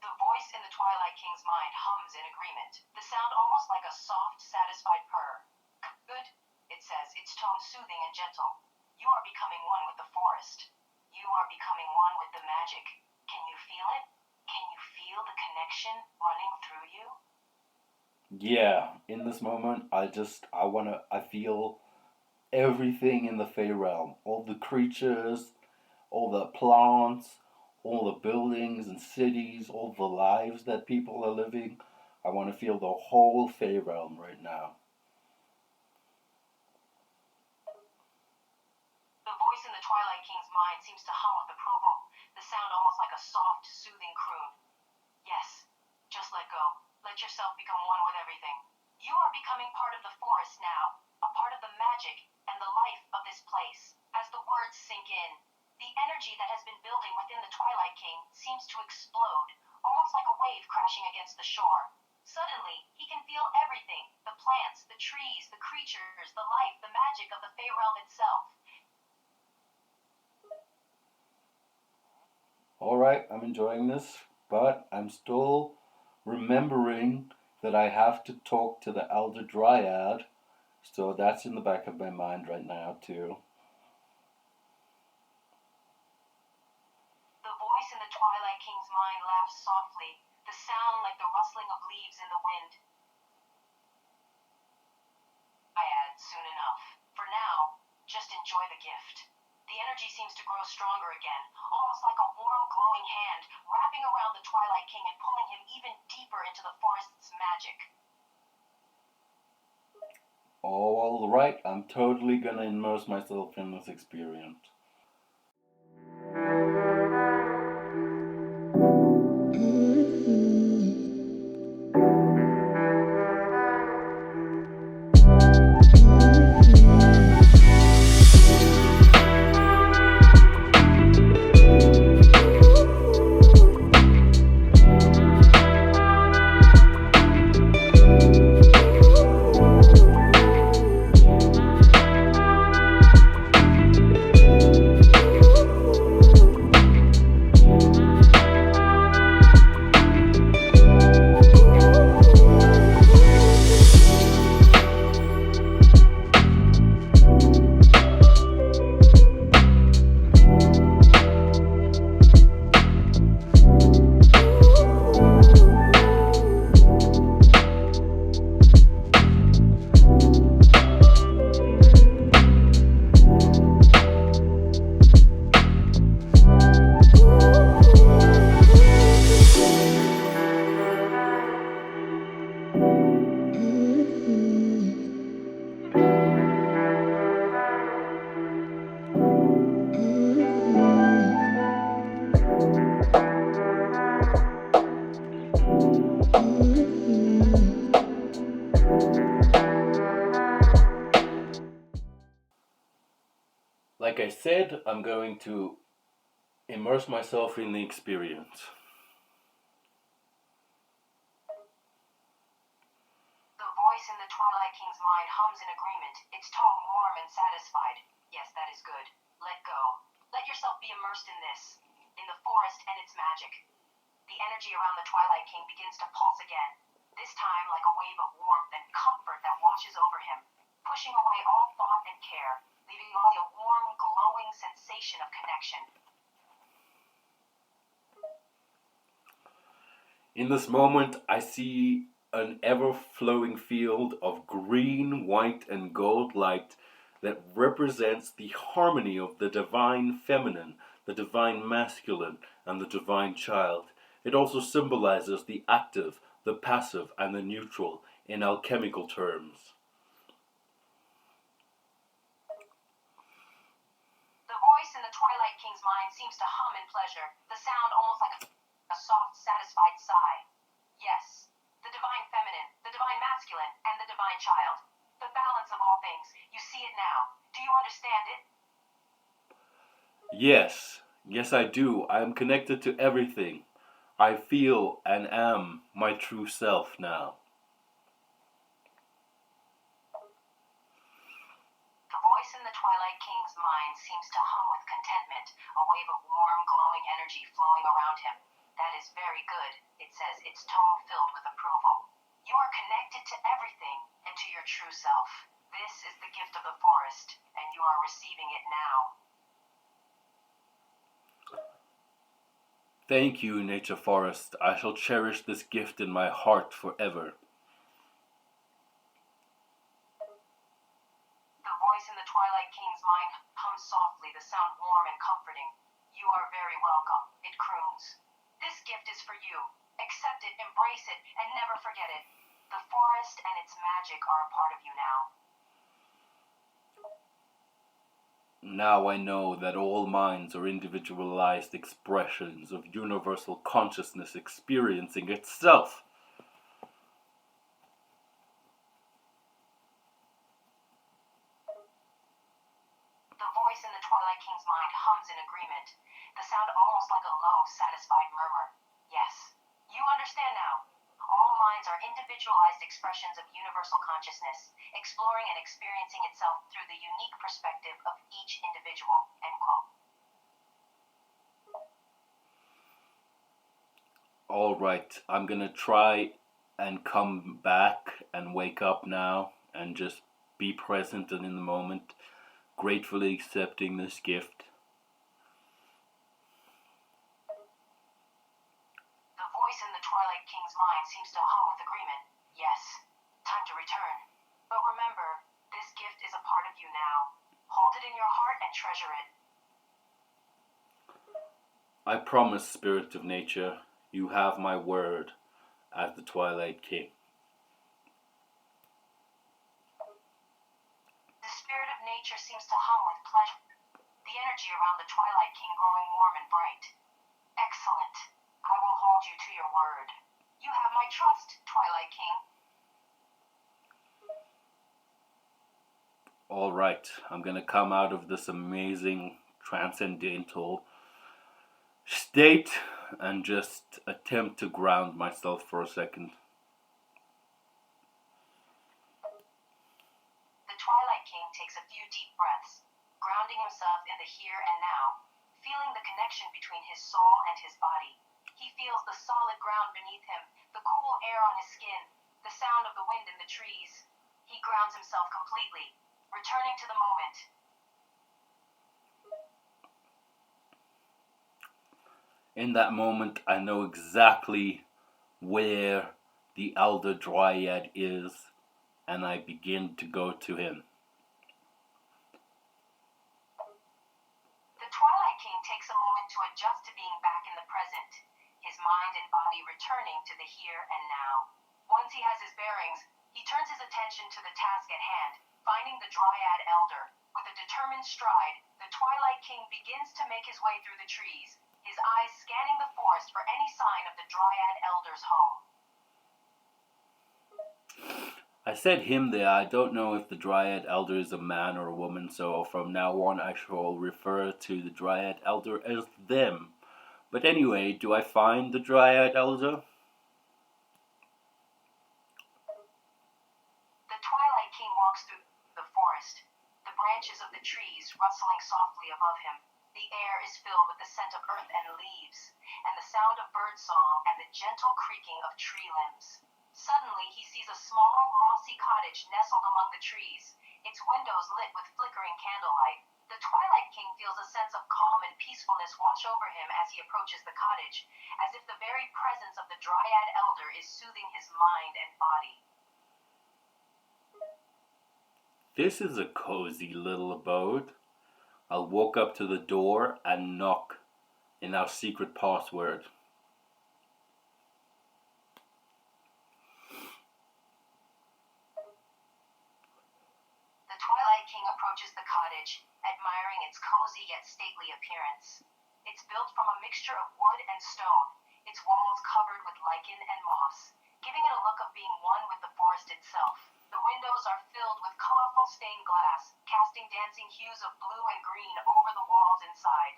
The voice in the Twilight King's mind hums in agreement, the sound almost like a soft, satisfied purr. Good, it says, its tone soothing and gentle. You are becoming one with the forest. You are becoming one with the magic. Can you feel it? Can you feel the connection running through you? Yeah, in this moment, I feel everything in the Fey realm. All the creatures, all the plants, all the buildings and cities, all the lives that people are living. I want to feel the whole Fey realm right now. The voice in the Twilight King's mind seems to hum with approval, the sound almost like a soft, soothing croon. Yes, just let go. Let yourself become one with everything. You are becoming part of the forest now, a part of the magic and the life of this place. As the words sink in, the energy that has been building within the Twilight King seems to explode, almost like a wave crashing against the shore. Suddenly, he can feel everything, the plants, the trees, the creatures, the life, the magic of the Fey realm itself. Alright, I'm enjoying this, but I'm still remembering that I have to talk to the Elder Dryad, so that's in the back of my mind right now too. The voice in the Twilight King's mind laughs softly, the sound like the rustling of leaves in the wind. I add, soon enough. For now, just enjoy the gift. The energy seems to grow stronger again, almost like a warm, glowing hand wrapping around the Twilight King and pulling him even deeper into the forest's magic. All right, I'm totally gonna immerse myself in this experience. I said, I'm going to immerse myself in the experience. The voice in the Twilight King's mind hums in agreement, its tone warm and satisfied. Yes, that is good. Let go. Let yourself be immersed in this, in the forest and its magic. The energy around the Twilight King begins to pulse again, this time like a wave of warmth and comfort that washes over him, pushing away all thought and care, leaving only a warm, glowing sensation of connection. In this moment, I see an ever-flowing field of green, white, and gold light that represents the harmony of the divine feminine, the divine masculine, and the divine child. It also symbolizes the active, the passive, and the neutral in alchemical terms. The voice in the Twilight King's mind seems to hum in pleasure, the sound almost like a soft, satisfied sigh. Yes, the divine feminine, the divine masculine, and the divine child. The balance of all things. You see it now. Do you understand it? Yes, yes I do. I am connected to everything. I feel and am my true self now. The voice in the Twilight King's mind seems to hum with contentment, a wave of warm, glowing energy flowing around him. That is very good, it says, its tone filled with approval. You are connected to everything and to your true self. This is the gift of the forest, and you are receiving it now. Thank you, Nature Forest. I shall cherish this gift in my heart forever. The voice in the Twilight King's mind hums softly, the sound warm and comforting. You are very welcome, it croons. This gift is for you. Accept it, embrace it, and never forget it. The forest and its magic are a part of you now. Now I know that all minds are individualized expressions of universal consciousness experiencing itself. The voice in the Twilight King's mind hums in agreement, the sound almost like a low, satisfied murmur. Yes, you understand now. All minds are individualized expressions of universal consciousness, exploring and experiencing itself through the unique perspective of each individual. End quote. All right, I'm gonna try and come back and wake up now and just be present and in the moment, gratefully accepting this gift. The voice in the Twilight King's mind seems to hum with agreement. Yes, time to return. But remember, this gift is a part of you now. Hold it in your heart and treasure it. I promise, Spirit of Nature, you have my word as the Twilight King. The spirit of nature seems to hum with pleasure, the energy around the Twilight King growing warm and bright. Excellent. I will hold you to your word. You have my trust, Twilight King. All right, I'm gonna come out of this amazing transcendental state and just attempt to ground myself for a second. The Twilight King takes a few deep breaths, grounding himself in the here and now, feeling the connection between his soul and his body. He feels the solid ground beneath him, the cool air on his skin, the sound of the wind in the trees. He grounds himself completely, returning to the moment. In that moment, I know exactly where the Elder Dryad is, and I begin to go to him. The Twilight King takes a moment to adjust to being back in the present, his mind and body returning to the here and now. Once he has his bearings, he turns his attention to the task at hand, finding the Dryad Elder. With a determined stride, the Twilight King begins to make his way through the trees, his eyes scanning the forest for any sign of the Dryad Elder's home. I said him there. I don't know if the Dryad Elder is a man or a woman, so from now on I shall refer to the Dryad Elder as them. But anyway, do I find the Dryad Elder? The Twilight King walks through the forest, the branches of the trees rustling softly above him. The air is filled with the scent of earth and leaves, and the sound of birdsong and the gentle creaking of tree limbs. Suddenly he sees a small, mossy cottage nestled among the trees, its windows lit with flickering candlelight. The Twilight King feels a sense of calm and peacefulness wash over him as he approaches the cottage, as if the very presence of the Dryad Elder is soothing his mind and body. This is a cozy little abode. I'll walk up to the door and knock in our secret password. The Twilight King approaches the cottage, admiring its cozy yet stately appearance. It's built from a mixture of wood and stone, its walls covered with lichen and moss, giving it a look of being one with the forest itself. The windows are filled with colorful stained glass, casting dancing hues of blue and green over the walls inside.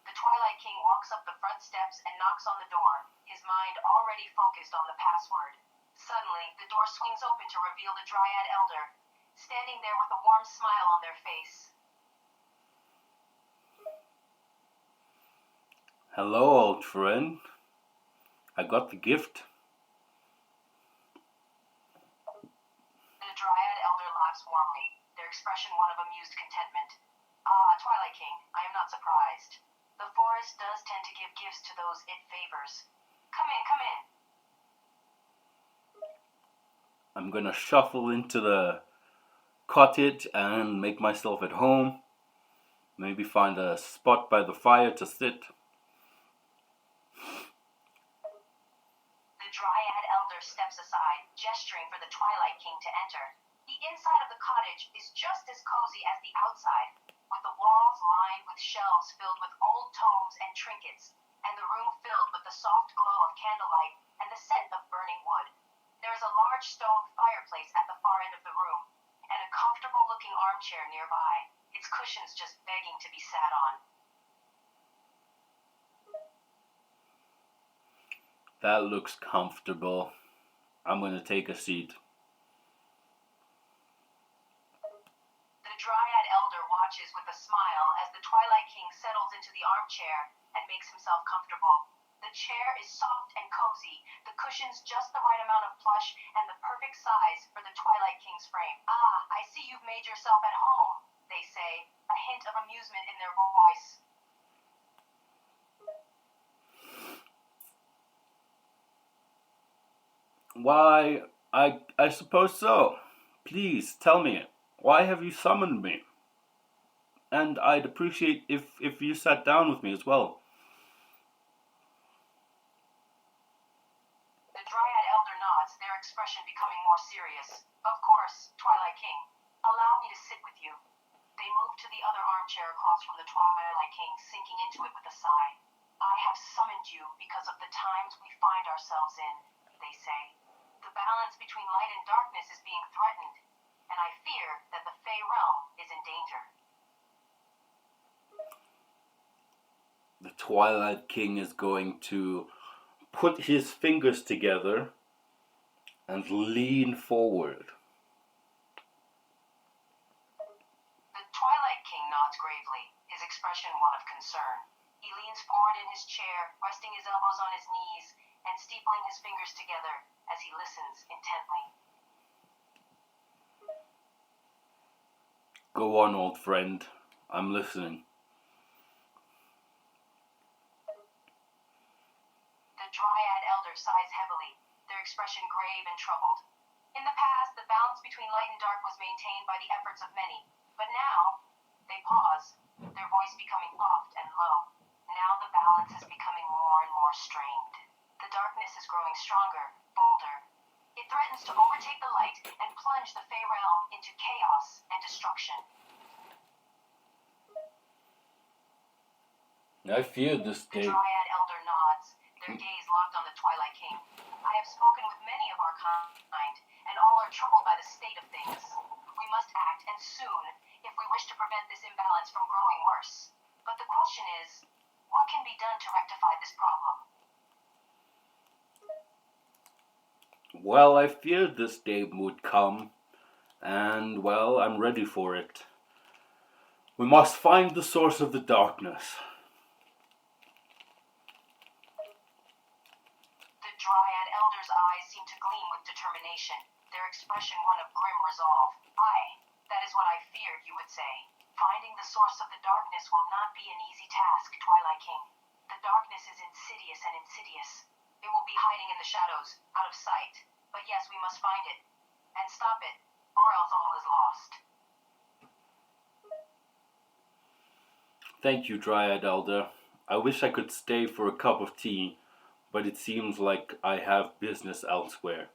The Twilight King walks up the front steps and knocks on the door, his mind already focused on the password. Suddenly, the door swings open to reveal the Dryad Elder, standing there with a warm smile on their face. Hello, old friend. I got the gift. The Dryad Elder laughs warmly, their expression one of amused contentment. Twilight King, I am not surprised. The forest does tend to give gifts to those it favors. Come in, come in. I'm gonna shuffle into the cottage and make myself at home. Maybe find a spot by the fire to sit. The Dryad Elder steps aside, gesturing for the Twilight King to enter. The inside of the cottage is just as cozy as the outside, with the walls lined with shelves filled with old tomes and trinkets, and the room filled with the soft glow of candlelight and the scent of burning wood. There is a large stone fireplace at the far end of the room, and a comfortable-looking armchair nearby, its cushions just begging to be sat on. That looks comfortable. I'm gonna take a seat. The Dryad Elder watches with a smile as the Twilight King settles into the armchair and makes himself comfortable. The chair is soft and cozy, the cushions just the right amount of plush and the perfect size for the Twilight King's frame. I see you've made yourself at home, they say, a hint of amusement in their voice. Why, I suppose so. Please tell me, why have you summoned me? And I'd appreciate if you sat down with me as well. The Dryad Elder nods, their expression becoming more serious. Of course, Twilight King. Allow me to sit with you. They move to the other armchair across from the Twilight King, sinking into it with a sigh. I have summoned you because of the times we find ourselves in, they say. The balance between light and darkness is being threatened, and I fear that the Fey realm is in danger. The Twilight King is going to put his fingers together and lean forward. The Twilight King nods gravely, his expression one of concern. He leans forward in his chair, resting his elbows on his knees and steepling his fingers together as he listens intently. Go on, old friend. I'm listening. The Dryad Elder sighs heavily, their expression grave and troubled. In the past, the balance between light and dark was maintained by the efforts of many, but now, they pause, their voice becoming soft and low. Now the balance is becoming more and more strained. The darkness is growing stronger, bolder. It threatens to overtake the light and plunge the Fey realm into chaos and destruction. I fear this The day. Dryad Elder nods, their gaze locked on the Twilight King. I have spoken with many of our kind, and all are troubled by the this state of things. We must act, and soon, if we wish to prevent this imbalance from growing worse. But the question is, what can be done to rectify this problem? Well, I feared this day would come, and, well, I'm ready for it. We must find the source of the darkness. The Dryad Elder's eyes seem to gleam with determination, their expression one of grim resolve. Aye, that is what I feared you would say. Finding the source of the darkness will not be an easy task, Twilight King. The darkness is insidious and insidious. It will be hiding in the shadows, out of sight. But yes, we must find it. And stop it, or else all is lost. Thank you, Dryad Elder. I wish I could stay for a cup of tea, but it seems like I have business elsewhere.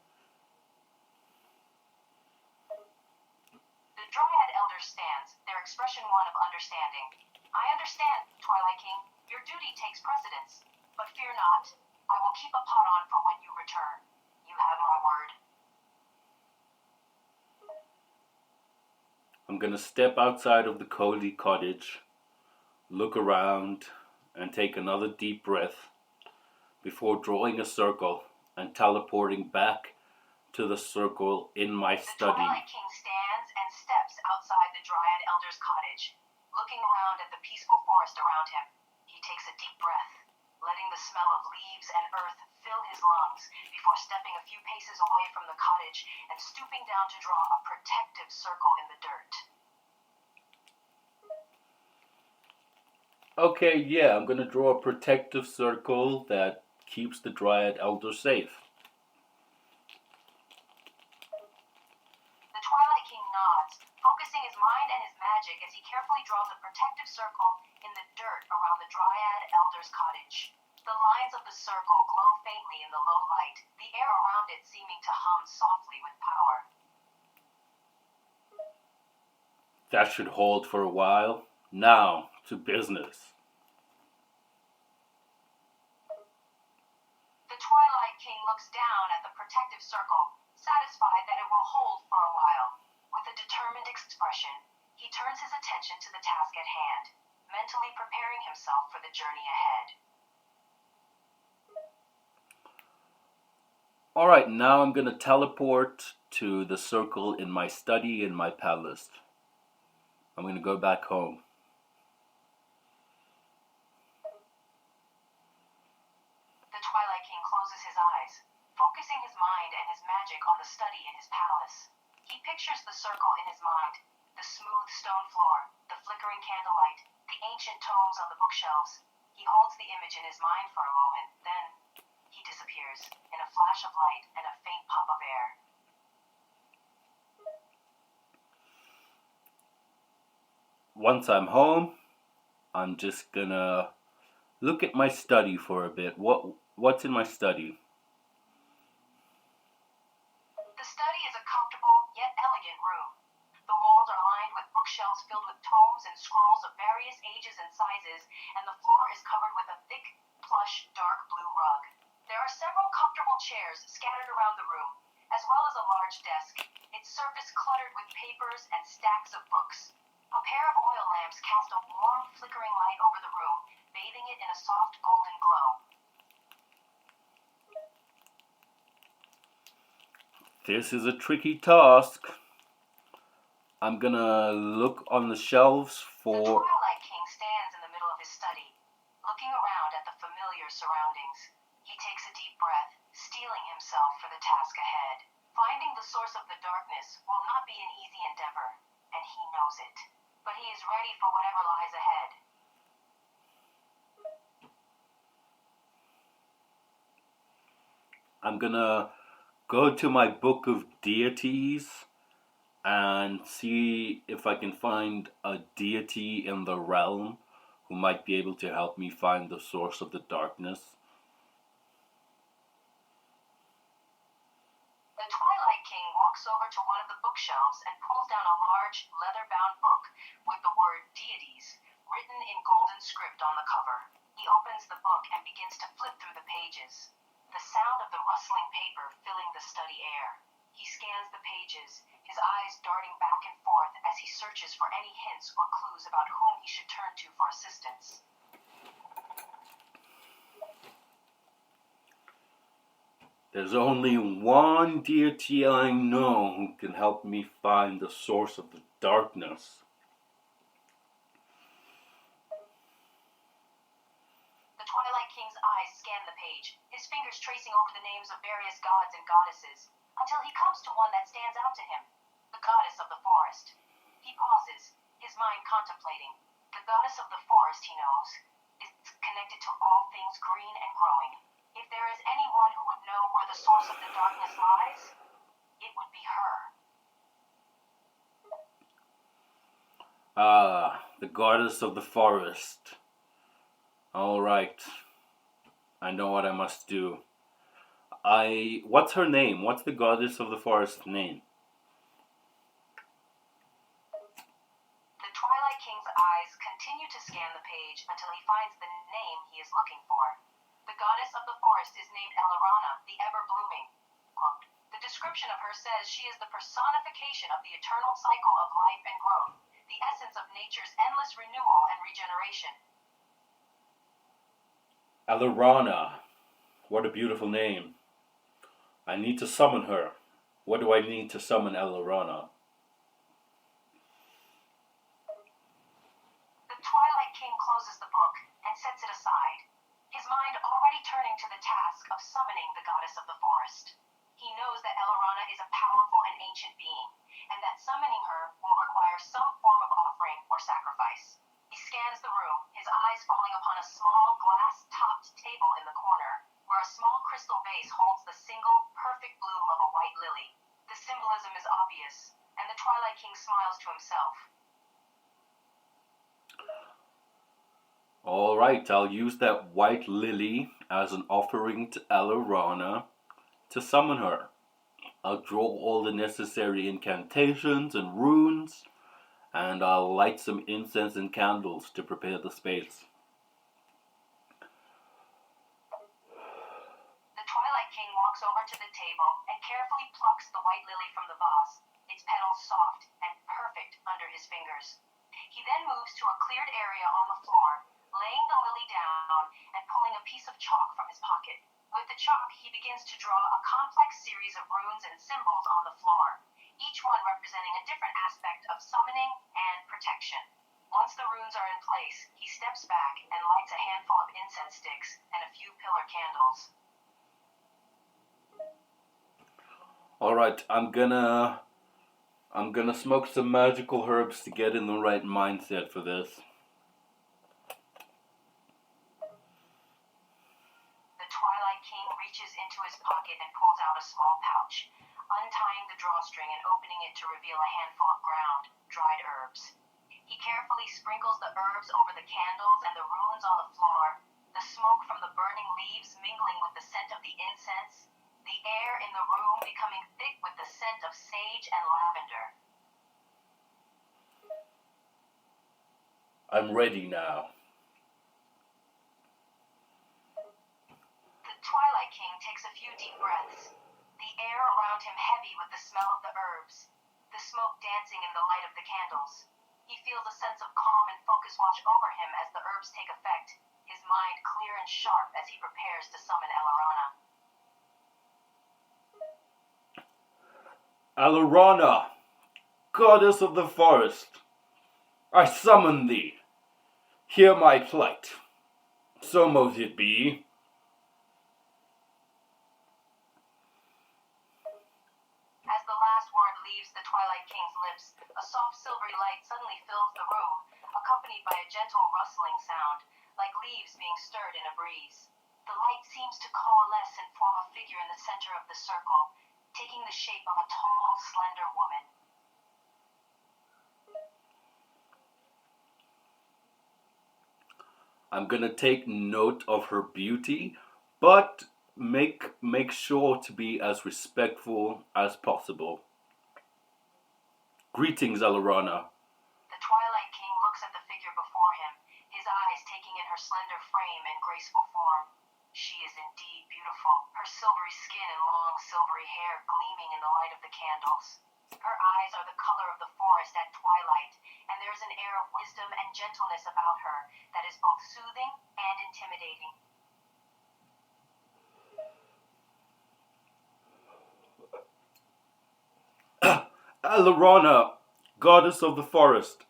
The Dryad Elder stands, their expression one of understanding. I understand, Twilight King. Your duty takes precedence. But fear not. I will keep a pot on for when you return. You have my word. I'm gonna step outside of the cozy cottage, look around, and take another deep breath before drawing a circle and teleporting back to the circle in my study. The Twilight King stands and steps outside the Dryad Elder's cottage, looking around at the peaceful forest around him. He takes a deep breath, letting the smell of leaves and earth fill his lungs before stepping a few paces away from the cottage and stooping down to draw a protective circle in the dirt. Okay, yeah, I'm gonna draw a protective circle that keeps the Dryad Elder safe. The Twilight King nods, focusing his mind and his magic as he carefully draws a protective circle in the dirt around the Dryad Elder's cottage. The lines of the circle glow faintly in the low light, the air around it seeming to hum softly with power. That should hold for a while. Now, to business. The Twilight King looks down at the protective circle, satisfied that it will hold for a while. With a determined expression, he turns his attention to the task at hand, mentally preparing himself for the journey ahead. Alright, now I'm gonna teleport to the circle in my study in my palace. I'm gonna go back home. The Twilight King closes his eyes, focusing his mind and his magic on the study in his palace. He pictures the circle in his mind, the smooth stone floor, the flickering candlelight, the ancient tomes on the bookshelves. He holds the image in his mind for a moment, then he disappears in a flash of light and a faint puff of air. Once I'm home, I'm just gonna look at my study for a bit. What's in my study? The study is a comfortable yet elegant room. The walls are lined with bookshelves filled with tomes and scrolls of various ages and sizes, and the floor is covered with a thick, plush, dark blue rug. There are several comfortable chairs scattered around the room, as well as a large desk, its surface cluttered with papers and stacks of books. A pair of oil lamps cast a warm, flickering light over the room, bathing it in a soft golden glow. This is a tricky task. I'm gonna look on the shelves The for... Twilight King stands in the middle of his study, looking around at the familiar surroundings. He takes a deep breath, steeling himself for the task ahead. Finding the source of the darkness will not be an easy endeavor, and he knows it. But he is ready for whatever lies ahead. I'm gonna go to my book of deities and see if I can find a deity in the realm who might be able to help me find the source of the darkness. The Twilight King walks over to one of the bookshelves and pulls down a large, leather-bound book with the word Deities written in golden script on the cover. He opens the book and begins to flip through the pages, the sound of the rustling paper filling the study air. He scans the pages pages, his eyes darting back and forth as he searches for any hints or clues about whom he should turn to for assistance. There's only one deity I know who can help me find the source of the darkness. The Twilight King's eyes scan the page, his fingers tracing over the names of various gods and goddesses, until he comes to one that stands out to him, the goddess of the forest. He pauses, his mind contemplating. The goddess of the forest, he knows, is connected to all things green and growing. If there is anyone who would know where the source of the darkness lies, it would be her. Ah, the goddess of the forest. All right. I know what I must do. What's her name? What's the goddess of the forest name? The Twilight King's eyes continue to scan the page until he finds the name he is looking for. The goddess of the forest is named Elerana, the ever-blooming. Quote, the description of her says she is the personification of the eternal cycle of life and growth, the essence of nature's endless renewal and regeneration. Elerana. What a beautiful name. I need to summon her. What do I need to summon Elerana? The Twilight King closes the book and sets it aside, his mind already turning to the task of summoning the goddess of the forest. He knows that Elerana is a powerful and ancient being, and that summoning her will require some form of offering or sacrifice. He scans the room, his eyes falling upon a small glass-topped table in the corner, where a small crystal vase holds the single, perfect bloom of a white lily. The symbolism is obvious, and the Twilight King smiles to himself. All right, I'll use that white lily as an offering to Elerana to summon her. I'll draw all the necessary incantations and runes, and I'll light some incense and candles to prepare the space. The Twilight King walks over to the table and carefully plucks the white lily from the vase, its petals soft and perfect under his fingers. He then moves to a cleared area on the floor, laying the lily down and pulling a piece of chalk from his pocket. With the chalk, he begins to draw a complex series of runes and symbols on the floor, each one representing a different aspect of summoning and protection. Once the runes are in place, he steps back and lights a handful of incense sticks and a few pillar candles. All right, I'm gonna smoke some magical herbs to get in the right mindset for this. The Twilight King reaches into his pocket and pulls out a small pouch, untying the drawstring and opening it to reveal a handful of ground, dried herbs. He carefully sprinkles the herbs over the candles and the runes on the floor, the smoke from the burning leaves mingling with the scent of the incense, the air in the room becoming thick with the scent of sage and lavender. I'm ready now. The Twilight King takes a few deep breaths, the air around him heavy with the smell of the herbs, the smoke dancing in the light of the candles. He feels a sense of calm and focus wash over him as the herbs take effect, his mind clear and sharp as he prepares to summon Elerana. Elerana, goddess of the forest, I summon thee. Hear my plight. So mote it be. As the last word leaves the Twilight King's lips, a soft silvery light suddenly fills the room, accompanied by a gentle rustling sound, like leaves being stirred in a breeze. The light seems to coalesce and form a figure in the center of the circle, taking the shape of a tall, slender woman. I'm gonna take note of her beauty, but make sure to be as respectful as possible. Greetings, Elerana. The Twilight King looks at the figure before him, his eyes taking in her slender frame and graceful form. She is indeed beautiful, her silvery skin and long silvery hair gleaming in the light of the candles. Her eyes are the color of the forest at twilight, and there is an air of wisdom and gentleness about her that is both soothing and intimidating. Alarona, goddess of the forest,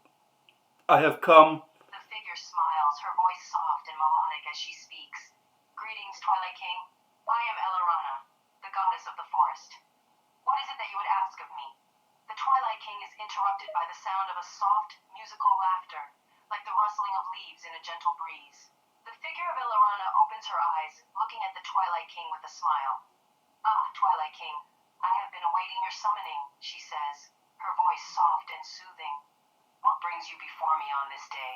I have come. The figure smiles, her voice soft and melodic as she speaks. Greetings, Twilight King. I am Elarana, the goddess of the forest. What is it that you would ask of me? The Twilight King is interrupted by the sound of a soft, musical laughter, like the rustling of leaves in a gentle breeze. The figure of Elarana opens her eyes, looking at the Twilight King with a smile. Ah, Twilight King, I have been awaiting your summoning, she says, her voice soft and soothing. What brings you before me on this day?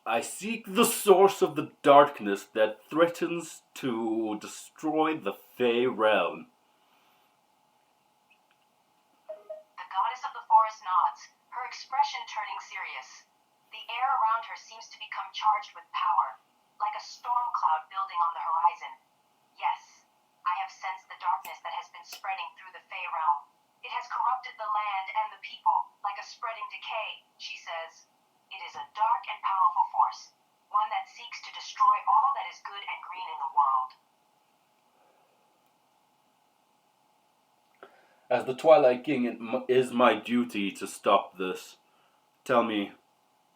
I seek the source of the darkness that threatens to destroy the Fey realm. The goddess of the forest nods, her expression turning serious. The air around her seems to become charged with power, like a storm cloud building on the horizon. Yes, I have sensed the darkness that has been spreading through the Fey realm. It has corrupted the land and the people, like a spreading decay, she says. It is a dark and powerful force, one that seeks to destroy all that is good and green in the world. As the Twilight King, it is my duty to stop this. Tell me,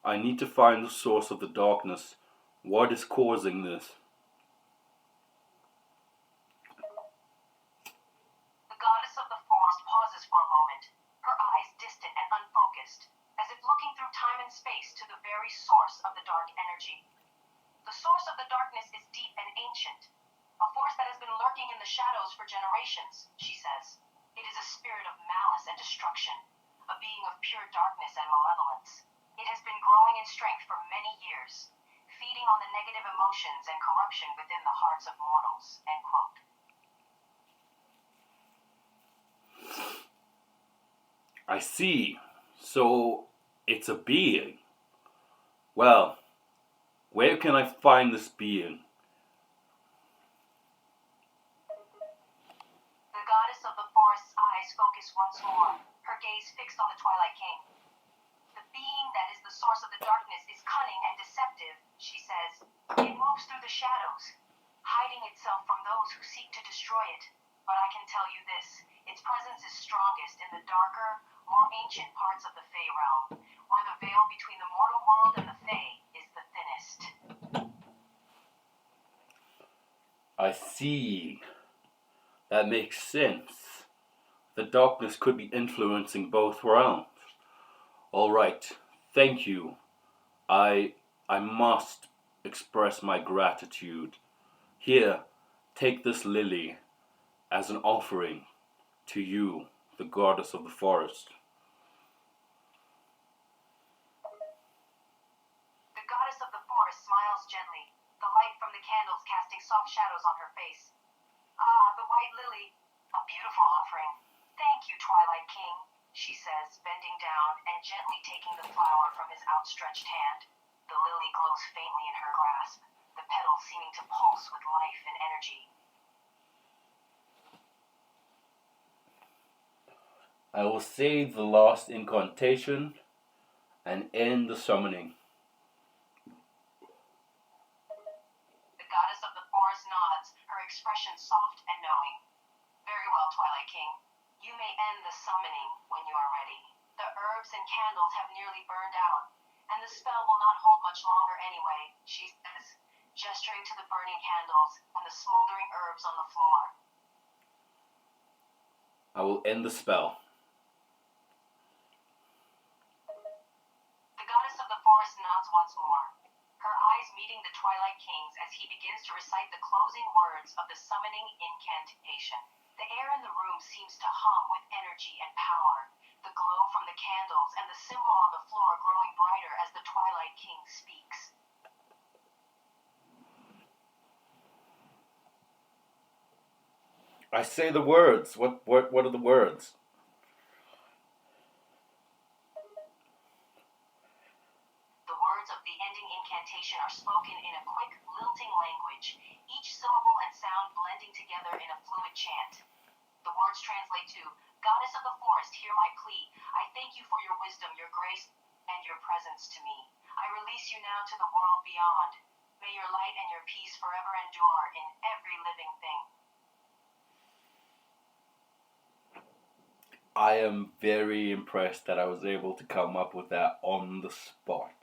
I need to find the source of the darkness. What is causing this? The goddess of the forest pauses for a moment, her eyes distant and unfocused, as if looking through time and space to the very source of the dark energy. The source of the darkness is deep and ancient, a force that has been lurking in the shadows for generations, she says. It is a spirit of malice and destruction, a being of pure darkness and malevolence. It has been growing in strength for many years, feeding on the negative emotions and corruption within the hearts of mortals, end quote. I see. So, it's a being. Well, where can I find this being? The goddess of the forest's eyes focus once more, her gaze fixed on the Twilight King. The being that is the source of the darkness is cunning and deceptive, she says. It moves through the shadows, hiding itself from those who seek to destroy it. But I can tell you this, its presence is strongest in the darker, more ancient parts of the Fey realm, where the veil between the mortal world and the Fey is the thinnest. I see. That makes sense. The darkness could be influencing both realms. All right, thank you. I must express my gratitude. Here, take this lily as an offering to you, the goddess of the forest. The goddess of the forest smiles gently, the light from the candles casting soft shadows on her face. Ah, the white lily, a beautiful offering. Thank you, Twilight King, she says, bending down and gently taking the flower from his outstretched hand. The lily glows faintly in her grasp, the petals seeming to pulse with life and energy. I will say the last incantation and end the summoning. The goddess of the forest nods, her expression soft and knowing. Very well, Twilight King. You may end the summoning when you are ready. The herbs and candles have nearly burned out, and the spell will not hold much longer anyway, she says, gesturing to the burning candles and the smoldering herbs on the floor. I will end the spell. The goddess of the forest nods once more, her eyes meeting the Twilight King's as he begins to recite the closing words of the summoning incantation. The air in the room seems to hum with energy and power, the glow from the candles and the symbol on the floor growing brighter as the Twilight King speaks. I say the words. What are the words? The words of the ending incantation are spoken in a quick, lilting language, each syllable and sound blending together in a fluid chant. The words translate 22. Goddess of the forest, hear my plea. I thank you for your wisdom, your grace, and your presence to me. I release you now to the world beyond. May your light and your peace forever endure in every living thing. I am very impressed that I was able to come up with that on the spot.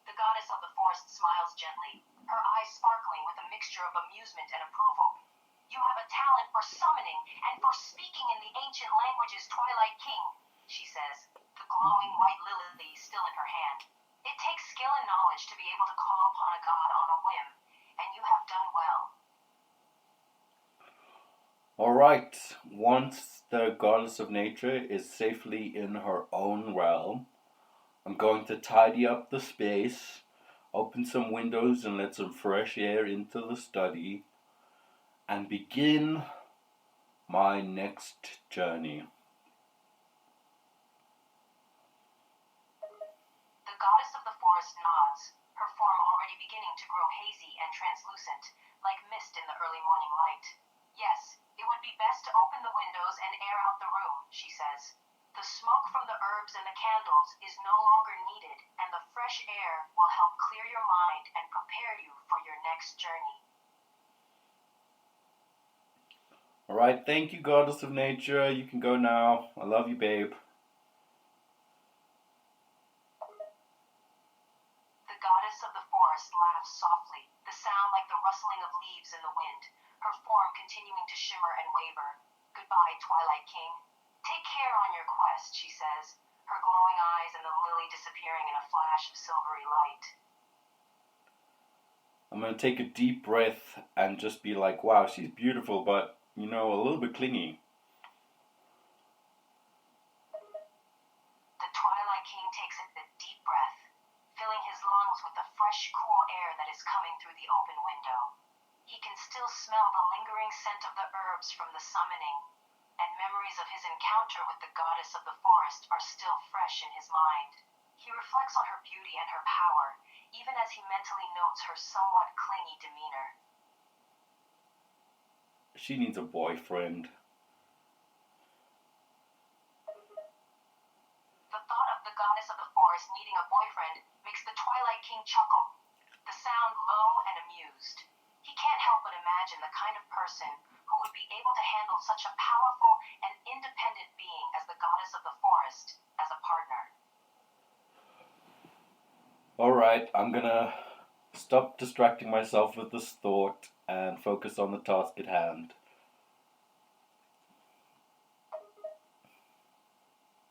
The goddess of the forest smiles gently, her eyes sparkling with a mixture of amusement and approval. You have a talent for summoning and for speaking in the ancient languages, Twilight King, she says, the glowing white lily still in her hand. It takes skill and knowledge to be able to call upon a god on a whim, and you have done well. Alright, once the goddess of nature is safely in her own realm, I'm going to tidy up the space, open some windows and let some fresh air into the study, and begin my next journey. The goddess of the forest nods, her form already beginning to grow hazy and translucent, like mist in the early morning light. Yes, it would be best to open the windows and air out the room, she says. The smoke from the herbs and the candles is no longer needed, and the fresh air will help clear your mind and prepare you for your next journey. Alright, thank you, goddess of nature. You can go now. I love you, babe. The goddess of the forest laughs softly, the sound like the rustling of leaves in the wind, her form continuing to shimmer and waver. Goodbye, Twilight King. Take care on your quest, she says, her glowing eyes and the lily disappearing in a flash of silvery light. I'm going to take a deep breath and just be like, wow, she's beautiful, but, a little bit clingy. The Twilight King takes a deep breath, filling his lungs with the fresh, cool air that is coming through the open window. He can still smell the lingering scent of the herbs from the summoning, and memories of his encounter with the goddess of the forest are still fresh in his mind. He reflects on her beauty and her power, even as he mentally notes her somewhat clingy demeanor. She needs a boyfriend. The thought of the goddess of the forest needing a boyfriend makes the Twilight King chuckle, the sound low and amused. He can't help but imagine the kind of person who would be able to handle such a powerful and independent being as the goddess of the forest as a partner. Alright, I'm gonna stop distracting myself with this thought and focus on the task at hand.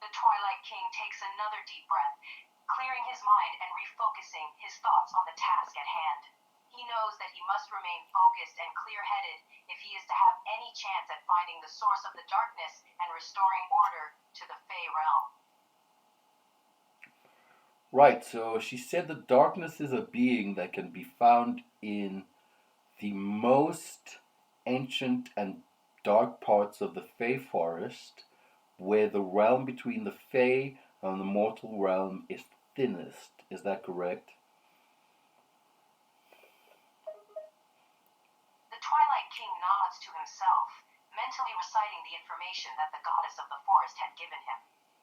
The Twilight King takes another deep breath, clearing his mind and refocusing his thoughts on the task at hand. He knows that he must remain focused and clear-headed if he is to have any chance at finding the source of the darkness and restoring order to the Fey realm. Right, so she said that darkness is a being that can be found in the most ancient and dark parts of the Fey forest, where the realm between the Fey and the mortal realm is thinnest. Is that correct? The Twilight King nods to himself, mentally reciting the information that the goddess of the forest had given him.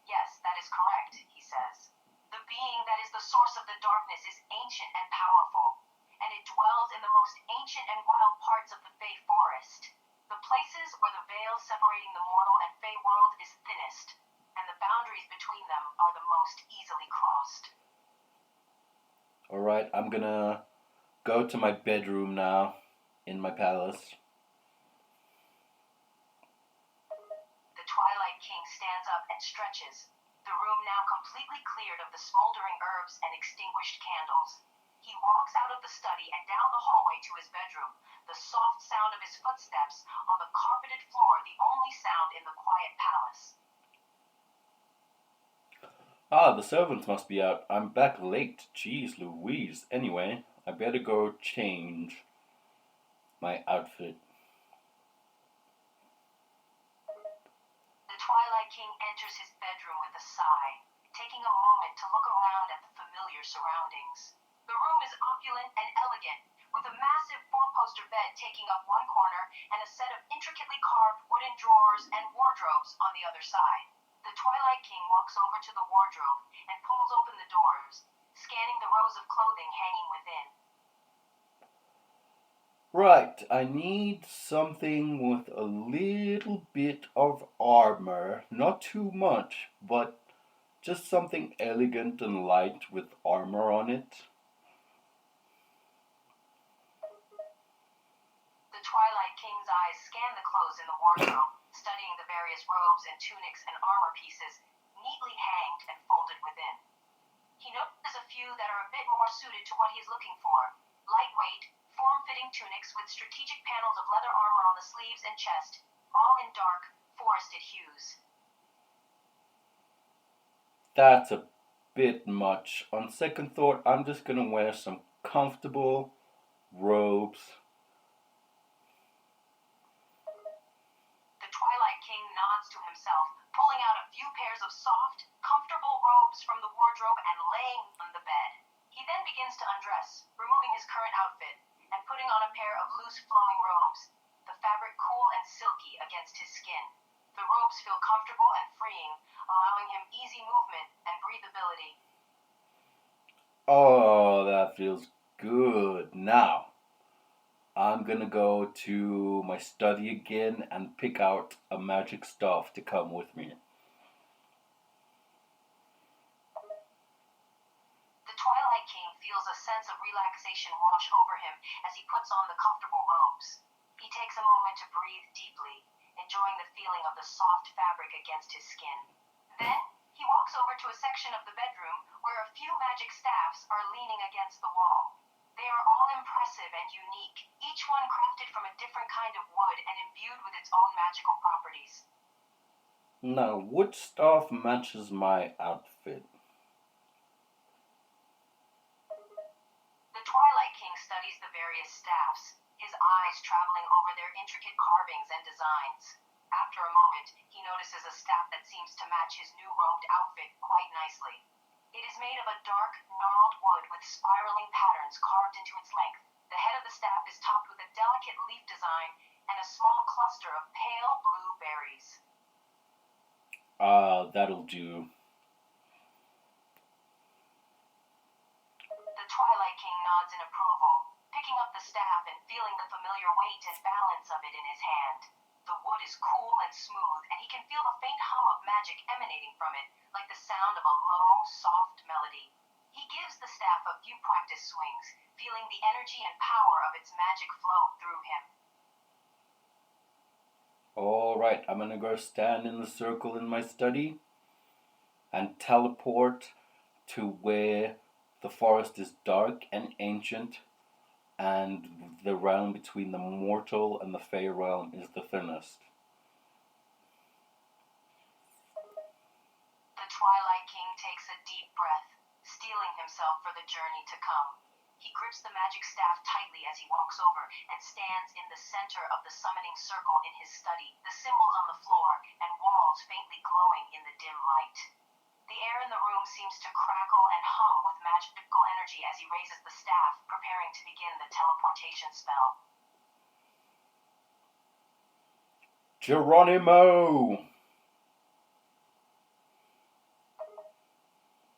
Yes, that is correct, he says. The being that is the source of the darkness is ancient and powerful, and it dwells in the most ancient and wild parts of the Fey forest, the places where the veil separating the mortal and Fey world is thinnest, and the boundaries between them are the most easily crossed. Alright, I'm gonna go to my bedroom now in my palace. The Twilight King stands up and stretches, the room now completely cleared of the smoldering herbs and extinguished candles. He walks out of the study and down the hallway to his bedroom, the soft sound of his footsteps on the carpeted floor the only sound in the quiet palace. Ah, the servants must be out. I'm back late. Jeez Louise. Anyway, I better go change my outfit. The Twilight King enters his bedroom with a sigh, taking a moment to look around at the familiar surroundings. The room is opulent and elegant, with a massive four-poster bed taking up one corner and a set of intricately carved wooden drawers and wardrobes on the other side. The Twilight King walks over to the wardrobe and pulls open the doors, scanning the rows of clothing hanging within. Right, I need something with a little bit of armor. Not too much, but just something elegant and light with armor on it. The Twilight King's eyes scan the clothes in the wardrobe, studying the various robes and tunics and armor pieces neatly hanged and folded within. He notices a few that are a bit more suited to what he is looking for. Lightweight, form-fitting tunics with strategic panels of leather armor on the sleeves and chest, all in dark, forested hues. That's a bit much. On second thought, I'm just gonna wear some comfortable robes. The Twilight King nods to himself, pulling out a few pairs of soft, comfortable robes from the wardrobe and laying them on the bed. He then begins to undress, removing his current outfit and putting on a pair of loose flowing robes, the fabric cool and silky against his skin. The robes feel comfortable and freeing, allowing him easy movement and breathability. Oh, that feels good. Now, I'm gonna go to my study again and pick out a magic staff to come with me. The Twilight King feels a sense of relaxation wash over him as he puts on the comfortable robes. He takes a moment to breathe deeply, enjoying the feeling of the soft fabric against his skin. Then, he walks over to a section of the bedroom where a few magic staffs are leaning against the wall. They are all impressive and unique, each one crafted from a different kind of wood and imbued with its own magical properties. Now, which staff matches my outfit? The Twilight King studies the various staffs, his eyes traveling over their intricate carvings and designs. After a moment, he notices a staff that seems to match his new robed outfit quite nicely. It is made of a dark, gnarled wood with spiraling patterns carved into its length. The head of the staff is topped with a delicate leaf design and a small cluster of pale blue berries. That'll do. The Twilight King nods in approval, picking up the staff and feeling the familiar weight and balance of it in his hand. The wood is cool and smooth, and he can feel a faint hum of magic emanating from it, like the sound of a low, soft melody. He gives the staff a few practice swings, feeling the energy and power of its magic flow through him. Alright, I'm gonna go stand in the circle in my study and teleport to where the forest is dark and ancient and the realm between the mortal and the fey realm is the thinnest. The Twilight King takes a deep breath, steeling himself for the journey to come. He grips the magic staff tightly as he walks over and stands in the center of the summoning circle in his study, the symbols on the floor and walls faintly glowing in the dim light. The air in the room seems to crackle and hum with magical energy as he raises the staff, preparing to begin the teleportation spell. Geronimo!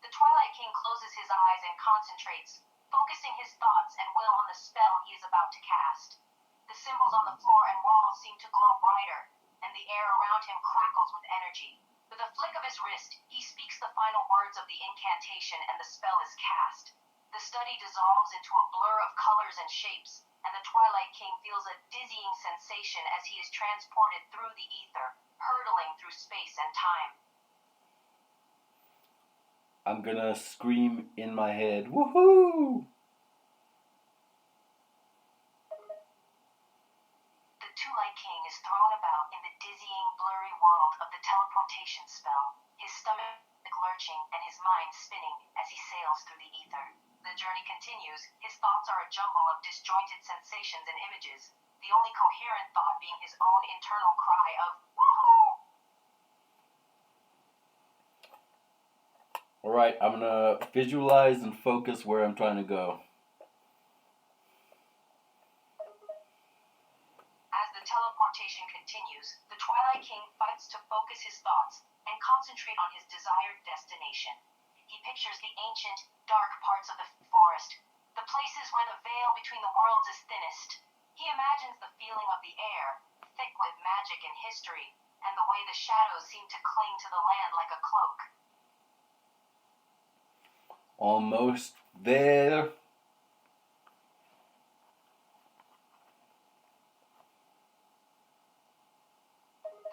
The Twilight King closes his eyes and concentrates, focusing his thoughts and will on the spell he is about to cast. The symbols on the floor and walls seem to glow brighter, and the air around him crackles with energy. With a flick of his wrist, he speaks the final words of the incantation and the spell is cast. The study dissolves into a blur of colors and shapes, and the Twilight King feels a dizzying sensation as he is transported through the ether, hurtling through space and time. I'm gonna scream in my head, woohoo! The Twilight King is thrown about in the dizzying, blurry world of the teleportation spell, his stomach lurching and his mind spinning as he sails through the ether. The journey continues, his thoughts are a jumble of disjointed sensations and images, the only coherent thought being his own internal cry of, woohoo! Alright, I'm gonna visualize and focus where I'm trying to go. the teleportation continues, the Twilight King fights to focus his thoughts and concentrate on his desired destination. He pictures the ancient, dark parts of the forest, the places where the veil between the worlds is thinnest. He imagines the feeling of the air, thick with magic and history, and the way the shadows seem to cling to the land like a cloak. Almost there.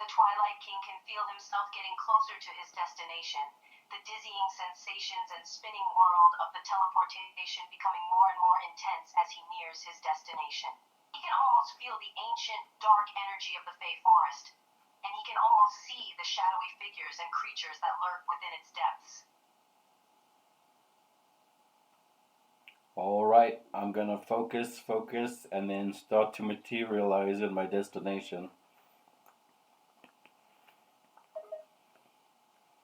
The Twilight King can feel himself getting closer to his destination, the dizzying sensations and spinning world of the teleportation becoming more and more intense as he nears his destination. He can almost feel the ancient, dark energy of the Fey Forest, and he can almost see the shadowy figures and creatures that lurk within its depths. Alright, I'm gonna focus, and then start to materialize in my destination.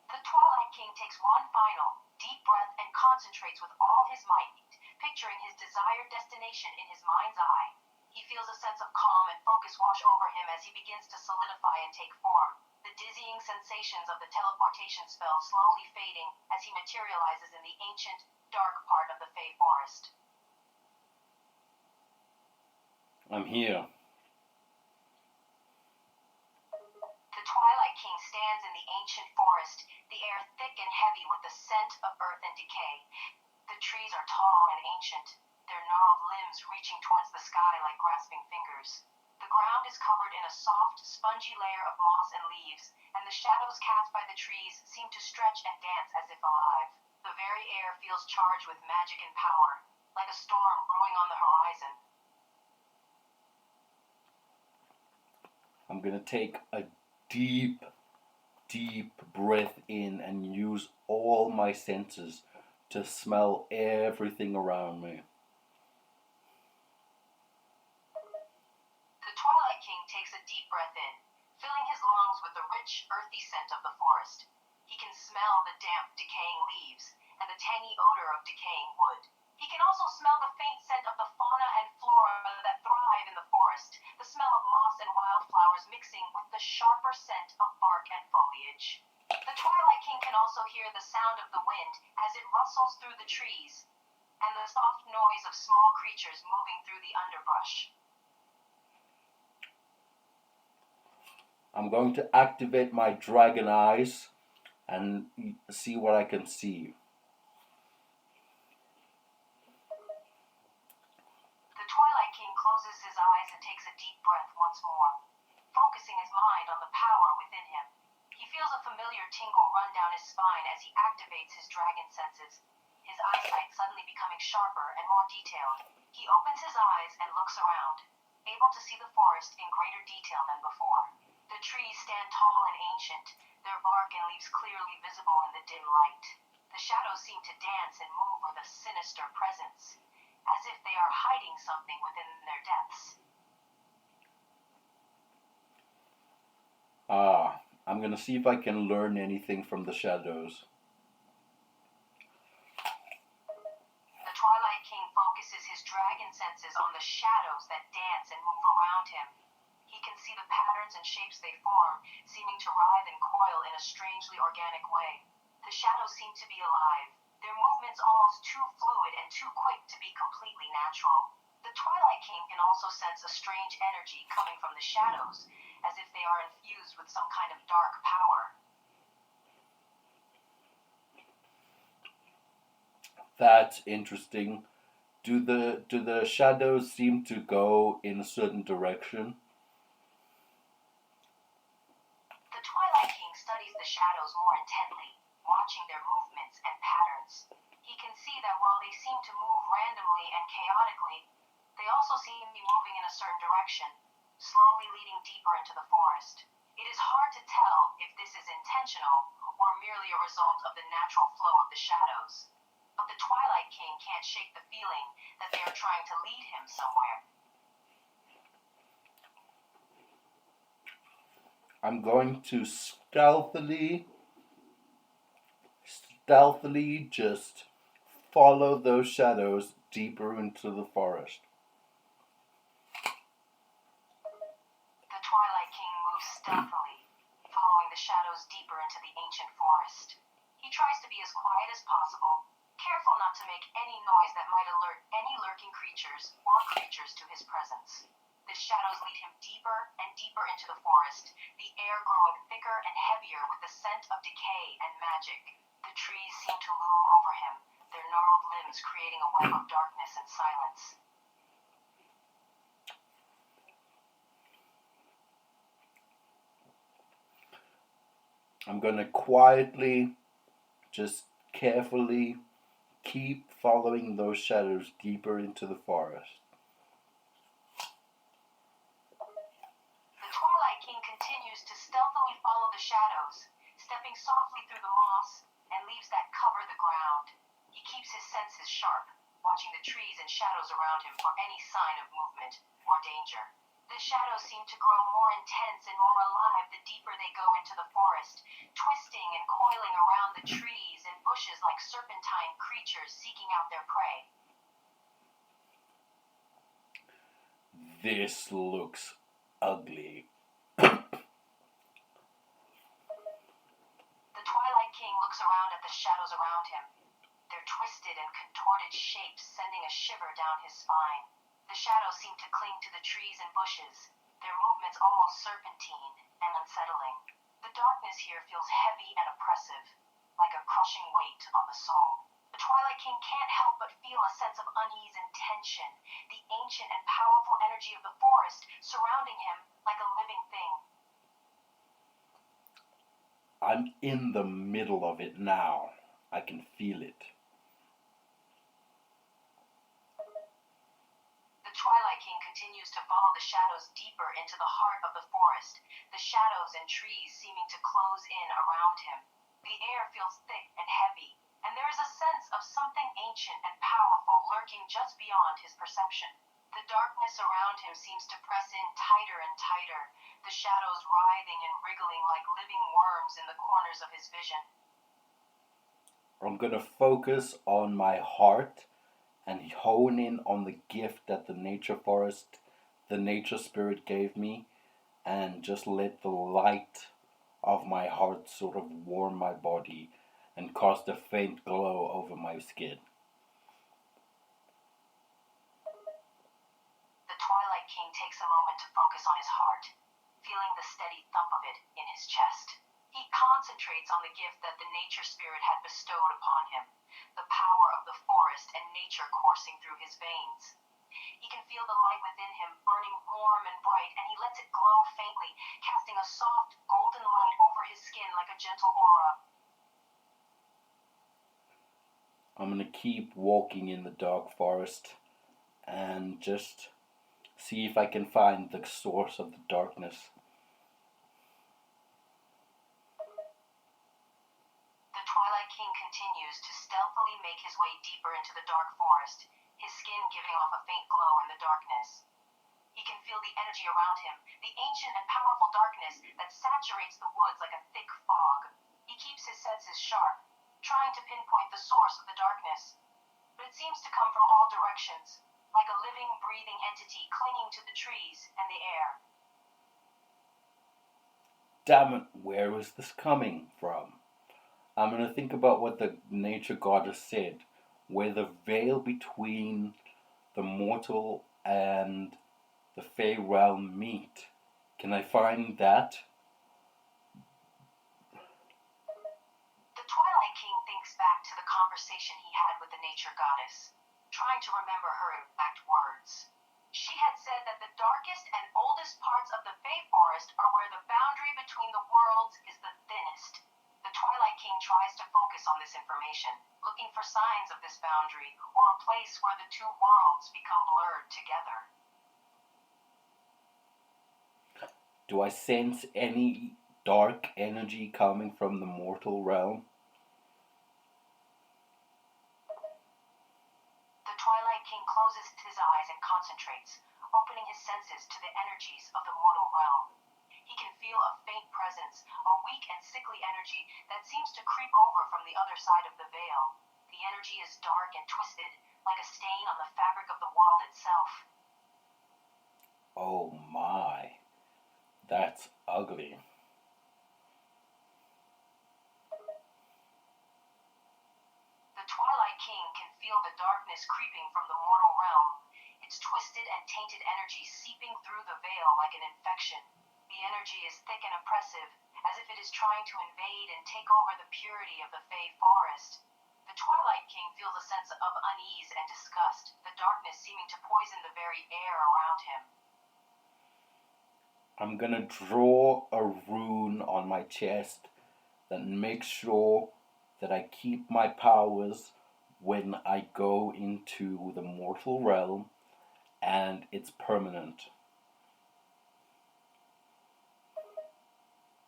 The Twilight King takes one final, deep breath and concentrates with all his might, picturing his desired destination in his mind's eye. He feels a sense of calm and focus wash over him as he begins to solidify and take form, the dizzying sensations of the teleportation spell slowly fading as he materializes in the ancient, dark part of the Fey Forest. I'm here. The Twilight King stands in the ancient forest, the air thick and heavy with the scent of earth and decay. The trees are tall and ancient, their gnarled limbs reaching towards the sky like grasping fingers. The ground is covered in a soft, spongy layer of moss and leaves, and the shadows cast by the trees seem to stretch and dance as if alive. The very air feels charged with magic and power, like a storm brewing on the horizon. I'm gonna take a deep breath in and use all my senses to smell everything around me. The Twilight King takes a deep breath in, filling his lungs with the rich, earthy scent of the forest. He can smell the damp, decaying leaves and the tangy odor of decaying wood. He can also smell the faint scent of the fauna and flora that thrive in the forest, the smell of moss and wildflowers mixing with the sharper scent of bark and foliage. The Twilight King can also hear the sound of the wind as it rustles through the trees, and the soft noise of small creatures moving through the underbrush. I'm going to activate my dragon eyes and see what I can see. The Twilight King closes his eyes and takes a deep breath once more, focusing his mind on the power within him. He feels a familiar tingle run down his spine as he activates his dragon senses, his eyesight suddenly becoming sharper and more detailed. He opens his eyes and looks around, able to see the forest in greater detail than before. The trees stand tall and ancient, their bark and leaves clearly visible in the dim light. The shadows seem to dance and move with a sinister presence, as if they are hiding something within their depths. I'm gonna see if I can learn anything from the shadows. The Twilight King focuses his dragon senses on the shadows that dance and move around him. He can see the patterns and shapes they form, seeming to writhe and coil in a strangely organic way. The shadows seem to be alive, their movements almost too fluid and too quick to be completely natural. The Twilight King can also sense a strange energy coming from the shadows, as if they are infused with some kind of dark power. That's interesting. Do the shadows seem to go in a certain direction? The Twilight King studies the shadows more intently, watching their movements and patterns. He can see that while they seem to move randomly and chaotically, they also seem to be moving in a certain direction, slowly leading deeper into the forest. It is hard to tell if this is intentional or merely a result of the natural flow of the shadows. But the Twilight King can't shake the feeling that they are trying to lead him somewhere. I'm going to stealthily just follow those shadows deeper into the forest. Twilight King moves stealthily, following the shadows deeper into the ancient forest. He tries to be as quiet as possible, careful not to make any noise that might alert any lurking creatures or creatures to his presence. The shadows lead him deeper and deeper into the forest, the air growing thicker and heavier with the scent of decay and magic. The trees seem to loom over him, their gnarled limbs creating a web of darkness and silence. I'm gonna quietly, just carefully keep following those shadows deeper into the forest. The Twilight King continues to stealthily follow the shadows, stepping softly through the moss and leaves that cover the ground. He keeps his senses sharp, watching the trees and shadows around him for any sign of movement or danger. The shadows seem to grow more intense and more alive the deeper they go into the forest, twisting and coiling around the trees and bushes like serpentine creatures seeking out their prey. This looks ugly. The Twilight King looks around at the shadows around him, their twisted and contorted shapes sending a shiver down his spine. The shadows seem to cling to the trees and bushes, their movements almost serpentine and unsettling. The darkness here feels heavy and oppressive, like a crushing weight on the soul. The Twilight King can't help but feel a sense of unease and tension, the ancient and powerful energy of the forest surrounding him like a living thing. I'm in the middle of it now. I can feel it. The Twilight King continues to follow the shadows deeper into the heart of the forest, the shadows and trees seeming to close in around him. The air feels thick and heavy, and there is a sense of something ancient and powerful lurking just beyond his perception. The darkness around him seems to press in tighter and tighter, the shadows writhing and wriggling like living worms in the corners of his vision. I'm gonna focus on my heart and hone in on the gift that the nature forest, the nature spirit gave me, and just let the light of my heart sort of warm my body and cast a faint glow over my skin. The Twilight King takes a moment to focus on his heart, feeling the steady thump of it in his chest. He concentrates on the gift that the nature spirit had bestowed upon him, the power of the forest and nature coursing through his veins. He can feel the light within him burning warm and bright, and he lets it glow faintly, casting a soft, golden light over his skin like a gentle aura. I'm gonna keep walking in the dark forest and just see if I can find the source of the darkness. The Twilight King continues to stealthily make his way deeper into the dark forest, his skin giving off a faint glow in the darkness. He can feel the energy around him, the ancient and powerful darkness that saturates the woods like a thick fog. He keeps his senses sharp, trying to pinpoint the source of the darkness. But it seems to come from all directions, like a living, breathing entity clinging to the trees and the air. Damn it, where is this coming from? I'm gonna think about what the nature goddess said, where the veil between the mortal and the Fey realm meet. Can I find that? The Twilight King thinks back to the conversation he had with the nature goddess, trying to remember her exact words. She had said that the darkest and oldest parts of the Fey forest are where the boundary between the worlds is the thinnest. The Twilight King tries to focus on this information, looking for signs of this boundary or a place where the two worlds become blurred together. Do I sense any dark energy coming from the mortal realm? The Twilight King closes his eyes and concentrates, opening his senses to the energies of the mortal realm. He can feel a faint presence, a weak and sickly energy that seems to creep over from the other side of the veil. The energy is dark and twisted, like a stain on the fabric of the world itself. Oh my. That's ugly. The Twilight King can feel the darkness creeping from the mortal realm, its twisted and tainted energy seeping through the veil like an infection. The energy is thick and oppressive, as if it is trying to invade and take over the purity of the Fey forest. The Twilight King feels a sense of unease and disgust, the darkness seeming to poison the very air around him. I'm gonna draw a rune on my chest that makes sure that I keep my powers when I go into the mortal realm, and it's permanent.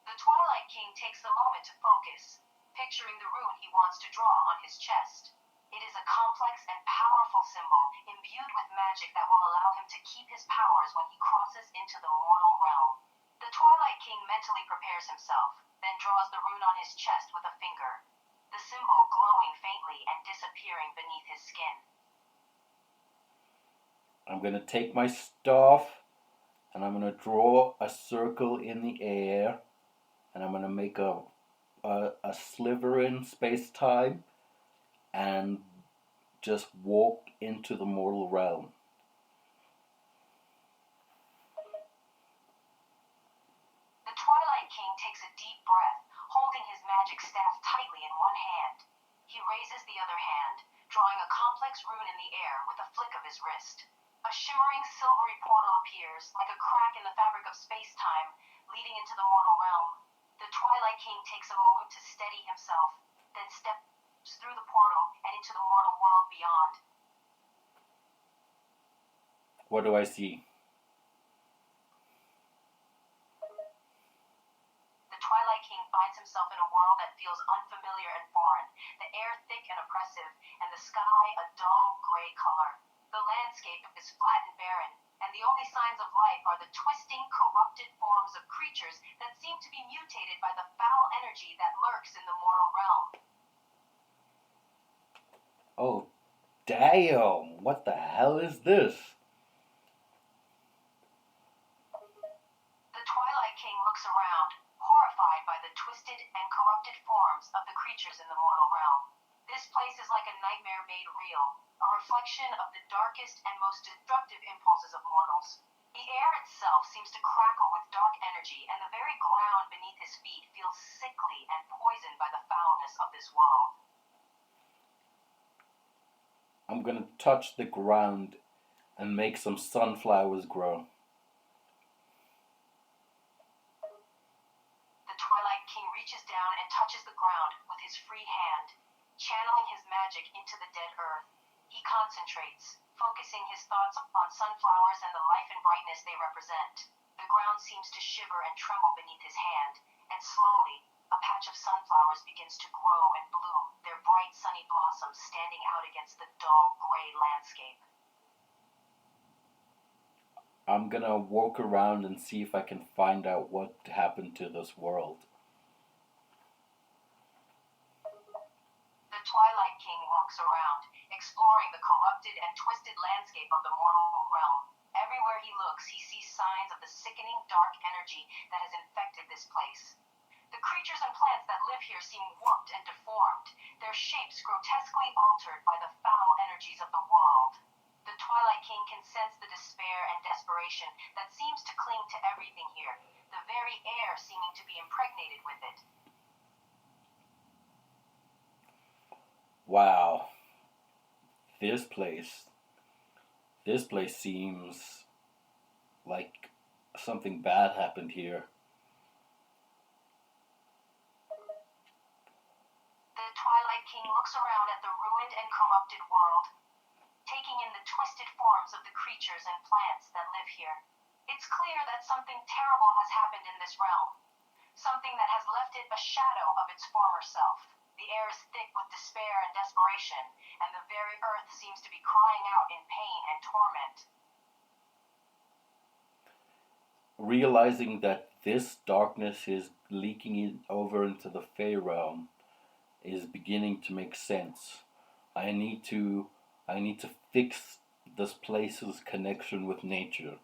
The Twilight King takes the moment to focus, picturing the rune he wants to draw on his chest. It is a complex and powerful symbol, imbued with magic that will allow him to keep his powers when he crosses into the mortal realm. The Twilight King mentally prepares himself, then draws the rune on his chest with a finger, the symbol glowing faintly and disappearing beneath his skin. I'm gonna take my staff and I'm gonna draw a circle in the air, and I'm gonna make a sliver in space time and just walk into the mortal realm. The Twilight King takes a deep breath, holding his magic staff tightly in one hand. He raises the other hand, drawing a complex rune in the air with a flick of his wrist. A shimmering silvery portal appears, like a crack in the fabric of space-time, leading into the mortal realm. The Twilight King takes a moment to steady himself, then steps through the portal and into the mortal world beyond. What do I see? The Twilight King finds himself in a world that feels unfamiliar and foreign, the air thick and oppressive, and the sky a dull gray color. The landscape is flat and barren, and the only signs of life are the twisting, corrupted forms of creatures that seem to be mutated by the foul energy that lurks in the mortal realm. Oh, damn! What the hell is this? The Twilight King looks around, horrified by the twisted and corrupted forms of the creatures in the mortal realm. This place is like a nightmare made real, a reflection of the darkest and most destructive impulses of mortals. The air itself seems to crackle with dark energy, and the very ground beneath his feet feels sickly and poisoned by the foulness of this world. I'm gonna touch the ground and make some sunflowers grow. The Twilight King reaches down and touches the ground with his free hand, channeling his magic into the dead earth. He concentrates, focusing his thoughts on sunflowers and the life and brightness they represent. The ground seems to shiver and tremble beneath his hand, and slowly, a patch of sunflowers begins to grow and bloom, their bright sunny blossoms standing out against the dull gray landscape. I'm gonna walk around and see if I can find out what happened to this world. The Twilight King walks around, exploring the corrupted and twisted landscape of the mortal realm. Everywhere he looks, he sees signs of the sickening dark energy that has infected this place. The creatures and plants that live here seem warped and deformed, their shapes grotesquely altered by the foul energies of the world. The Twilight King can sense the despair and desperation that seems to cling to everything here, the very air seeming to be impregnated with it. Wow. This place seems like something bad happened here. The Twilight King looks around at the ruined and corrupted world, taking in the twisted forms of the creatures and plants that live here. It's clear that something terrible has happened in this realm, something that has left it a shadow of its former self. The air is thick with despair and desperation, and the very earth seems to be crying out in pain and torment. Realizing that this darkness is leaking over into the Fey realm is beginning to make sense. I need to fix this place's connection with nature.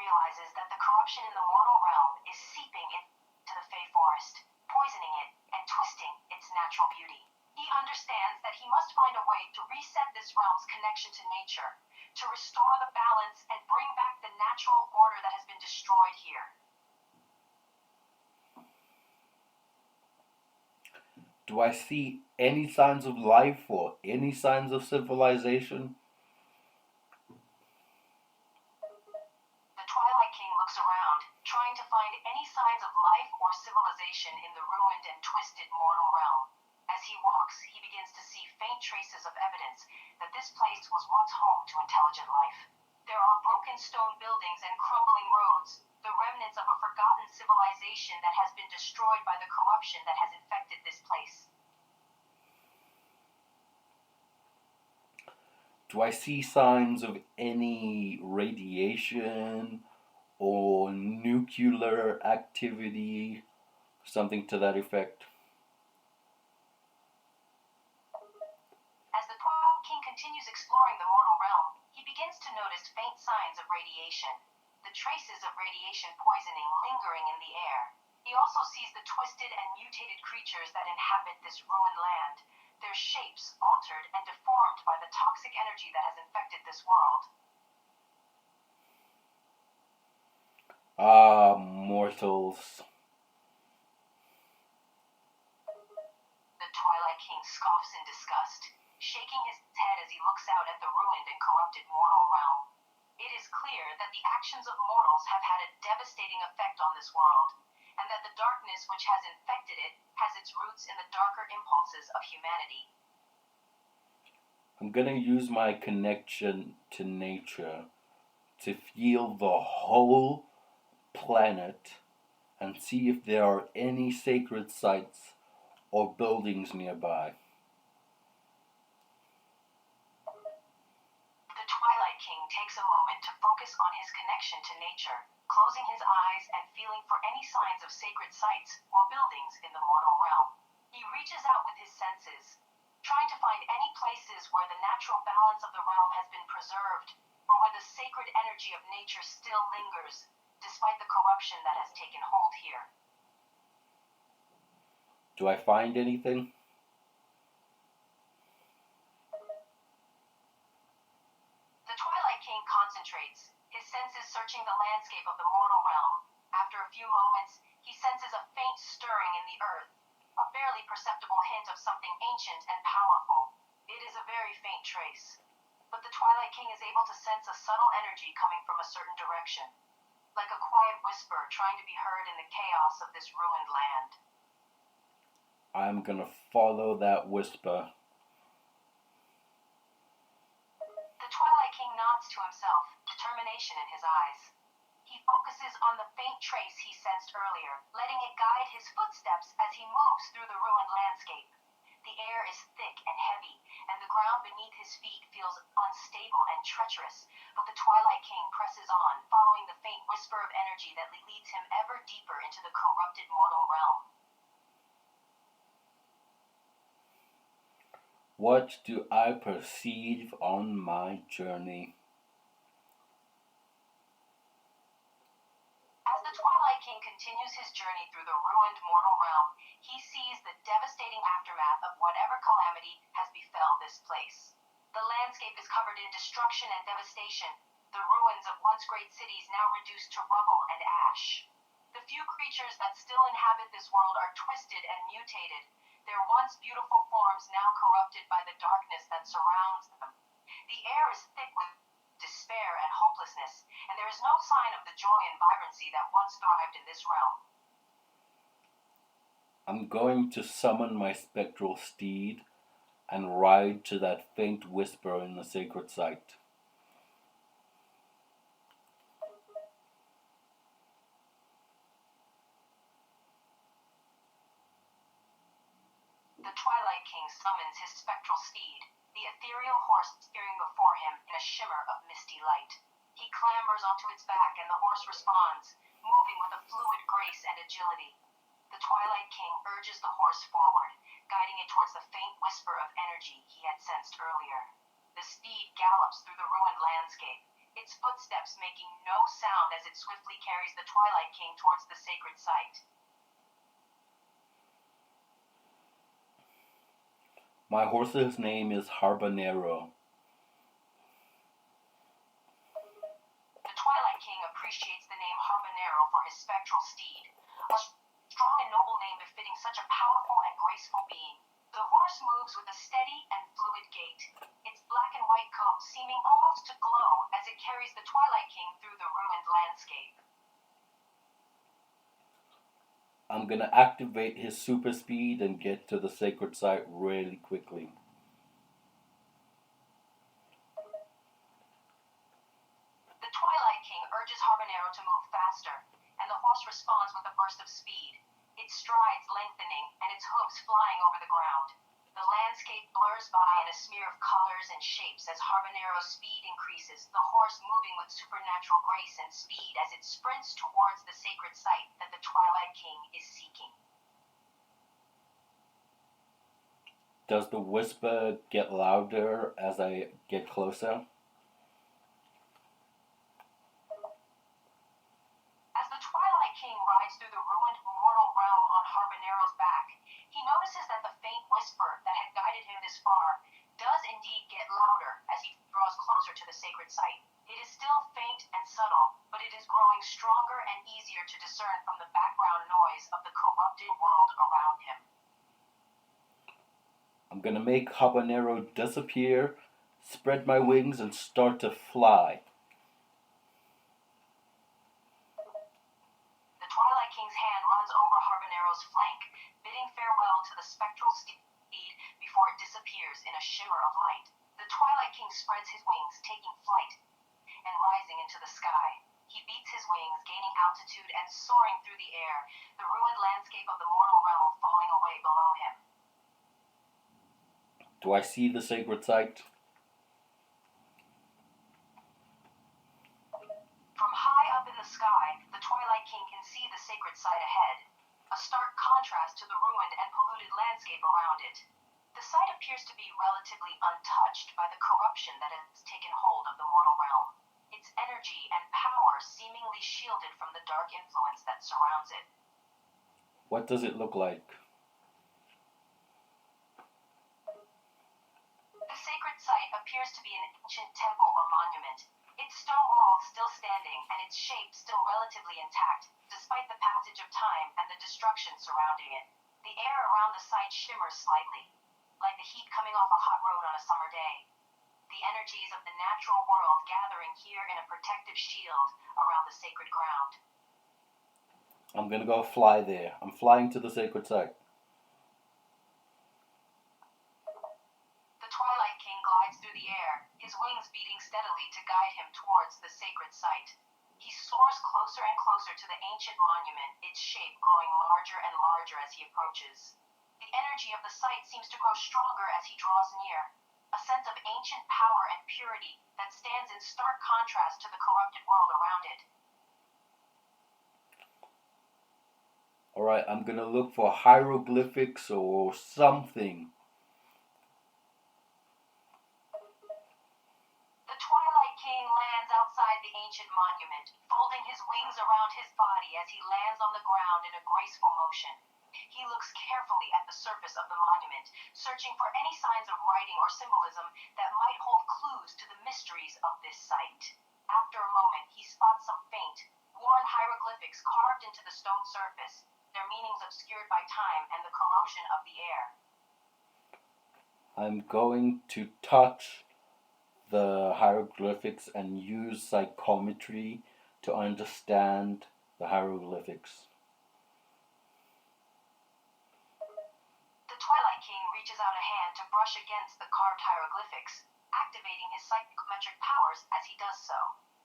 realizes that the corruption in the mortal realm is seeping into the Fey forest, poisoning it and twisting its natural beauty. He understands that he must find a way to reset this realm's connection to nature, to restore the balance and bring back the natural order that has been destroyed here. Do I see any signs of life or any signs of civilization? The Twilight King looks around, trying to find any signs of life or civilization in the ruined and twisted mortal realm. As he walks, he begins to see faint traces of evidence that this place was once home to intelligent life. There are broken stone buildings and crumbling roads, the remnants of a forgotten civilization that has been destroyed by the corruption that has infected this place. Do I see signs of any radiation or nuclear activity? Something to that effect. As the Twilight King continues exploring the mortal realm, he begins to notice faint signs of radiation, the traces of radiation poisoning lingering in the air. He also sees the twisted and mutated creatures that inhabit this ruined land, their shapes altered and deformed by the toxic energy that has infected this world. Ah, mortals. The Twilight King scoffs in disgust, shaking his head as he looks out at the ruined and corrupted mortal realm. It is clear that the actions of mortals have had a devastating effect on this world, and that the darkness which has infected it has its roots in the darker impulses of humanity. I'm gonna use my connection to nature to feel the whole planet and see if there are any sacred sites or buildings nearby. The Twilight King takes a moment to focus on his connection to nature, closing his eyes and feeling for any signs of sacred sites or buildings in the mortal realm. He reaches out with his senses, trying to find any places where the natural balance of the realm has been preserved, or where the sacred energy of nature still lingers, despite the corruption that has taken hold here. Do I find anything? The Twilight King concentrates, his senses searching the landscape of the mortal realm. After a few moments, he senses a faint stirring in the earth, a barely perceptible hint of something ancient and powerful. It is a very faint trace, but the Twilight King is able to sense a subtle energy coming from a certain direction, like a quiet whisper trying to be heard in the chaos of this ruined land. I'm gonna follow that whisper. The Twilight King nods to himself, determination in his eyes. He focuses on the faint trace he sensed earlier, letting it guide his footsteps as he moves through the ruined landscape. The air is thick and heavy, and the ground beneath his feet feels unstable and treacherous, but the Twilight King presses on, following the faint whisper of energy that leads him ever deeper into the corrupted mortal realm. What do I perceive on my journey? As the Twilight King continues his journey through the ruined mortal realm, he sees the devastating aftermath of whatever calamity has befell this place. The landscape is covered in destruction and devastation, the ruins of once great cities now reduced to rubble and ash. The few creatures that still inhabit this world are twisted and mutated, their once beautiful forms now corrupted by the darkness that surrounds them. The air is thick with despair and hopelessness, and there is no sign of the joy and vibrancy that once thrived in this realm. I'm going to summon my spectral steed and ride to that faint whisper in the sacred site. The Twilight King summons his spectral steed, the ethereal horse steering before him in a shimmer of misty light. He clambers onto its back and the horse responds, moving with a fluid grace and agility. The Twilight King urges the horse forward, guiding it towards the faint whisper of energy he had sensed earlier. The steed gallops through the ruined landscape, its footsteps making no sound as it swiftly carries the Twilight King towards the sacred site. My horse's name is Habanero. The Twilight King appreciates the name Habanero for his spectral steed, a strong and noble name befitting such a powerful and graceful being. The horse moves with a steady and fluid gait, its black and white coat seeming almost to glow as it carries the Twilight King through the ruined landscape. I'm gonna activate his super speed and get to the sacred site really quickly. The Twilight King urges Habanero to move faster, and the horse responds with a burst of speed, its strides lengthening and its hooves flying over the ground. The landscape blurs by in a smear of colors and shapes as Habanero's speed increases, the horse moving with supernatural grace and speed as it sprints towards the sacred site that the Twilight King is seeking. Does the whisper get louder as I get closer? As the Twilight King rides through the ruined mortal realm on Habanero's back, he notices that the faint whisper that had guided him this far does indeed get louder as he draws closer to the sacred site. It is still faint and subtle, but it is growing stronger and easier to discern from the background noise of the corrupted world around him. I'm gonna make Habanero disappear, spread my wings, and start to fly. The Twilight King's hand runs over Habanero's flank, bidding farewell to the spectral steed before it disappears in a shimmer of light. The Twilight King spreads his wings, taking flight and rising into the sky. He beats his wings, gaining altitude and soaring through the air, the ruined landscape of the mortal realm falling away below him. Do I see the sacred site? From high up in the sky, the Twilight King can see the sacred site ahead, a stark contrast to the ruined and polluted landscape around it. The site appears to be relatively untouched by the corruption that has taken hold of the mortal realm, its energy and power seemingly shielded from the dark influence that surrounds it. What does it look like? The sacred site appears to be an ancient temple or monument, its stone walls still standing and its shape still relatively intact, despite the passage of time and the destruction surrounding it. The air around the site shimmers slightly, like the heat coming off a hot road on a summer day. The energies of the natural world gathering here in a protective shield around the sacred ground. I'm gonna go fly there. I'm flying to the sacred site. The Twilight King glides through the air, his wings beating steadily to guide him towards the sacred site. He soars closer and closer to the ancient monument, its shape growing larger and larger as he approaches. The energy of the site seems to grow stronger as he draws near, a sense of ancient power and purity that stands in stark contrast to the corrupted world around it. Alright, I'm gonna look for hieroglyphics or something. The Twilight King lands outside the ancient monument, folding his wings around his body as he lands on the ground in a graceful motion. He looks carefully at the surface of the monument, searching for any signs of writing or symbolism that might hold clues to the mysteries of this site. After a moment, he spots some faint, worn hieroglyphics carved into the stone surface, their meanings obscured by time and the corrosion of the air. I'm going to touch the hieroglyphics and use psychometry to understand the hieroglyphics. The Twilight King reaches out a hand to brush against the carved hieroglyphics, activating his psychometric powers as he does so.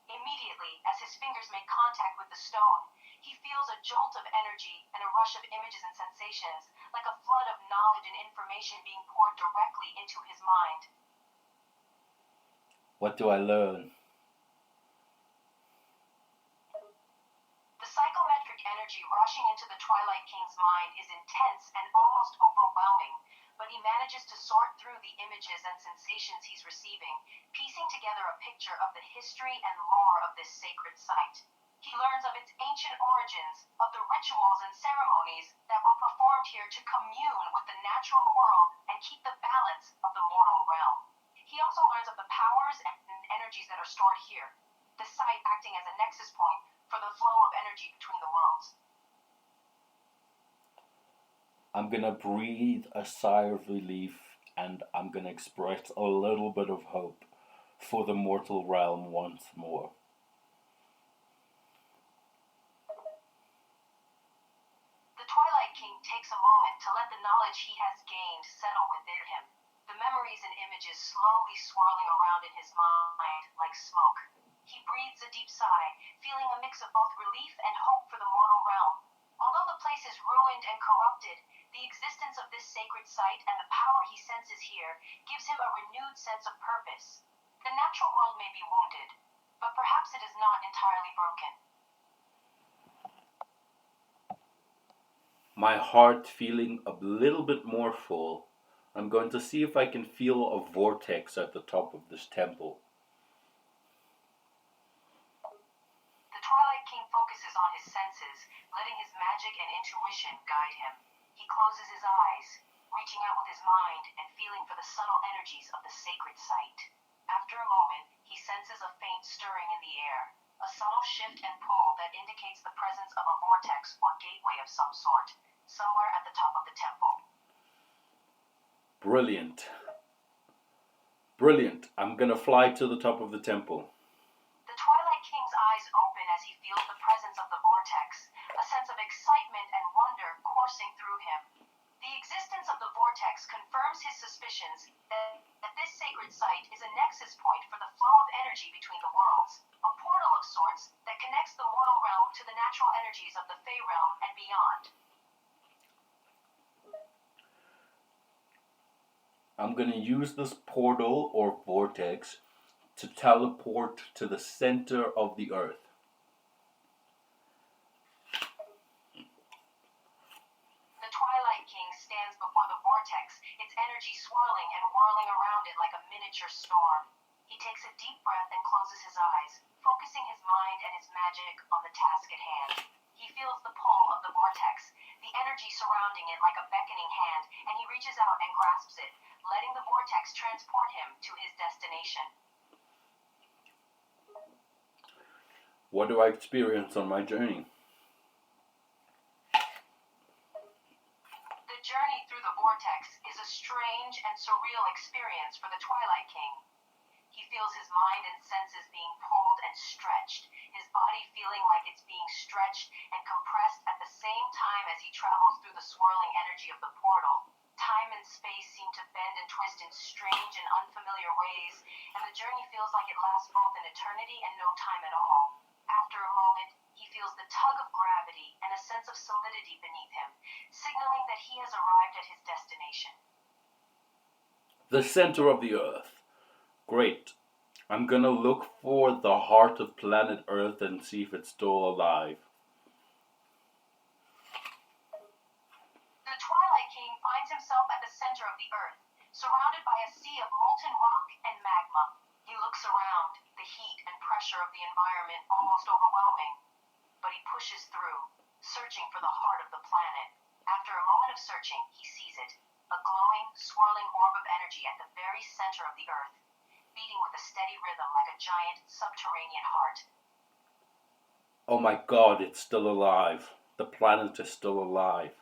Immediately, as his fingers make contact with the stone, he feels a jolt of energy and a rush of images and sensations, like a flood of knowledge and information being poured directly into his mind. What do I learn? The psychometric energy rushing into the Twilight King's mind is intense and almost overwhelming, but he manages to sort through the images and sensations he's receiving, piecing together a picture of the history and lore of this sacred site. He learns of its ancient origins, of the rituals and ceremonies that were performed here to commune with the natural world and keep the balance of the mortal realm. He also learns of the powers and energies that are stored here, the site acting as a nexus point for the flow of energy between the worlds. I'm gonna breathe a sigh of relief and I'm gonna express a little bit of hope for the mortal realm once more. The Twilight King takes a moment to let the knowledge he has gained settle within him, the memories and images slowly swirling around in his mind like smoke. He breathes a deep sigh, feeling a mix of both relief and hope for the mortal realm. Although the place is ruined and corrupted, the existence of this sacred site and the power he senses here gives him a renewed sense of purpose. The natural world may be wounded, but perhaps it is not entirely broken. My heart feeling a little bit more full, I'm going to see if I can feel a vortex at the top of this temple. The Twilight King focuses on his senses, letting his magic and intuition guide him. He closes his eyes, reaching out with his mind and feeling for the subtle energies of the sacred site. After a moment, he senses a faint stirring in the air, a subtle shift and pull that indicates the presence of a vortex or gateway of some sort, somewhere at the top of the temple. Brilliant. Brilliant. I'm gonna fly to the top of the temple. The Twilight King's eyes open as he feels the presence of the vortex, a sense of excitement and wonder coursing through him. The existence of the vortex confirms his suspicions that this sacred site is a nexus point for the flow of energy between the worlds, a portal of sorts that connects the mortal realm to the natural energies of the Fey realm and beyond. I'm going to use this portal or vortex to teleport to the center of the earth. The Twilight King stands before the vortex, its energy swirling and whirling around it like a miniature storm. He takes a deep breath and closes his eyes, focusing his mind and his magic on the task at hand. He feels the pull of the vortex, the energy surrounding it like a beckoning hand, and he reaches out and grasps it, letting the vortex transport him to his destination. What do I experience on my journey? The journey through the vortex is a strange and surreal experience for the Twilight King. He feels his mind and senses being pulled and stretched, his body feeling like it's being stretched and compressed at the same time as he travels through the swirling energy of the portal. Time and space seem to bend and twist in strange and unfamiliar ways, and the journey feels like it lasts both an eternity and no time at all. After a moment, he feels the tug of gravity and a sense of solidity beneath him, signaling that he has arrived at his destination. The center of the earth. Great. I'm gonna look for the heart of planet Earth and see if it's still alive. The Twilight King finds himself at the center of the earth, surrounded by a sea of molten rock and magma. He looks around, the heat and pressure of the environment almost overwhelming, but he pushes through, searching for the heart of the planet. After a moment of searching, he sees it, a glowing, swirling orb of energy at the very center of the earth, beating with a steady rhythm like a giant subterranean heart. Oh my god, it's still alive. The planet is still alive.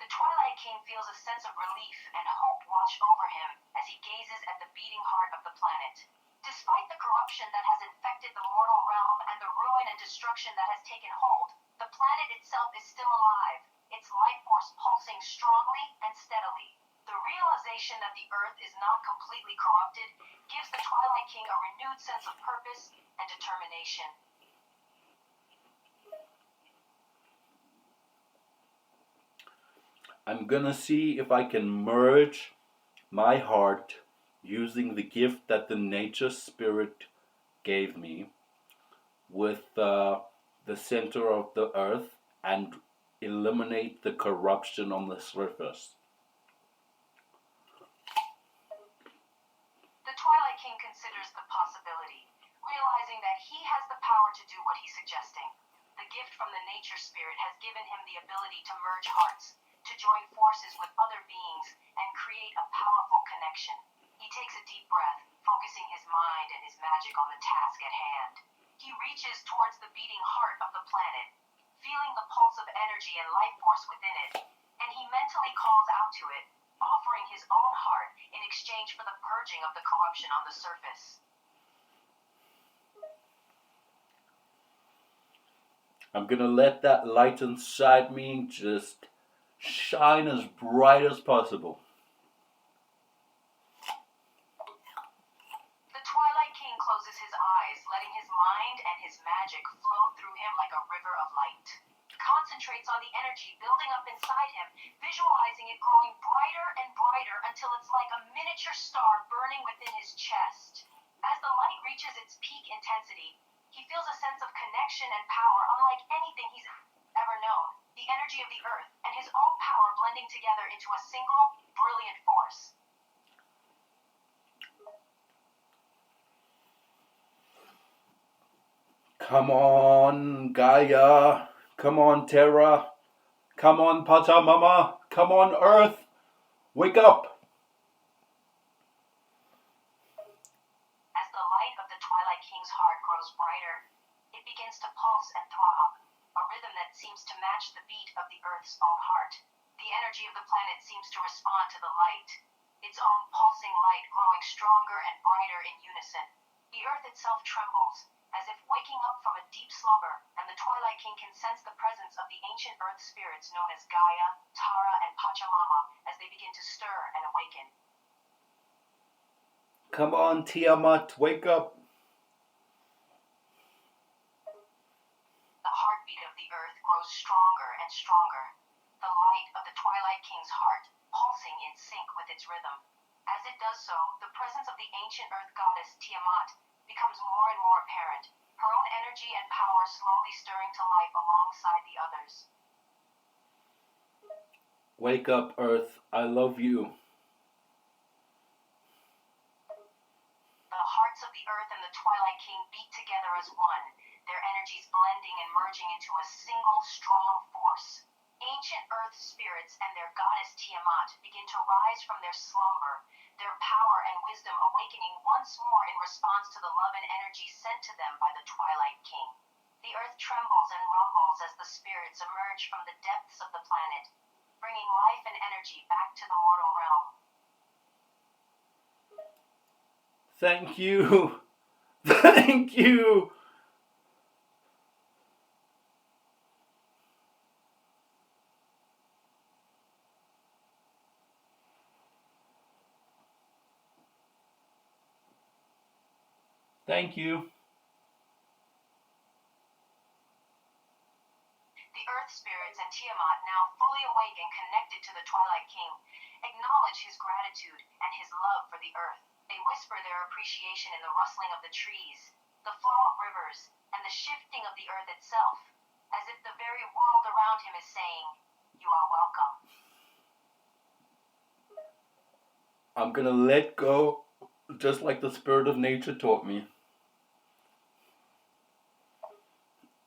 The Twilight King feels a sense of relief and hope wash over him as he gazes at the beating heart of the planet. Despite the corruption that has infected the mortal realm and the ruin and destruction that has taken hold, the planet itself is still alive, its life force pulsing strongly and steadily. The realization that the earth is not completely corrupted gives the Twilight King a renewed sense of purpose and determination. I'm gonna see if I can merge my heart using the gift that the nature spirit gave me with the center of the earth and eliminate the corruption on the surface. The Twilight King considers the possibility, realizing that he has the power to do what he's suggesting. The gift from the nature spirit has given him the ability to merge hearts, to join forces with other beings, and create a powerful connection. He takes a deep breath, focusing his mind and his magic on the task at hand. He reaches towards the beating heart of the planet, feeling the pulse of energy and life force within it, and he mentally calls out to it, offering his own heart in exchange for the purging of the corruption on the surface. I'm gonna let that light inside me just shine as bright as possible. The Twilight King closes his eyes, letting his mind and his magic flow through him like a river of light. He concentrates on the energy building up inside him, visualizing it growing brighter and brighter until it's like a miniature star burning within his chest. As the light reaches its peak intensity, he feels a sense of connection and power unlike anything he's ever known. The energy of the earth and his own power blending together into a single, brilliant force. Come on, Gaia. Come on, Terra. Come on, Pachamama. Come on, Earth. Wake up. As the light of the Twilight King's heart grows brighter, it begins to pulse and throb, a rhythm that seems to match the beat of the Earth's own heart. The energy of the planet seems to respond to the light, its own pulsing light growing stronger and brighter in unison. The Earth itself trembles, as if waking up from a deep slumber, and the Twilight King can sense the presence of the ancient Earth spirits known as Gaia, Tara, and Pachamama as they begin to stir and awaken. Come on, Tiamat. Wake up. The heartbeat of the Earth grows stronger and stronger, the light of the Twilight King's heart pulsing in sync with its rhythm. As it does so, the presence of the ancient Earth goddess Tiamat becomes more and more apparent, her own energy and power slowly stirring to life alongside the others. Wake up, Earth. I love you. The hearts of the Earth and the Twilight King beat together as one, their energies blending and merging into a single strong force. Ancient Earth spirits and their goddess Tiamat begin to rise from their slumber, their power and wisdom awakening once more in response to the love and energy sent to them by the Twilight King. The Earth trembles and rumbles as the spirits emerge from the depths of the planet, bringing life and energy back to the mortal realm. Thank you. Thank you. Thank you. The Earth spirits and Tiamat, now fully awake and connected to the Twilight King, acknowledge his gratitude and his love for the Earth. They whisper their appreciation in the rustling of the trees, the flow of rivers, and the shifting of the Earth itself, as if the very world around him is saying, "You are welcome." I'm gonna let go, just like the spirit of nature taught me.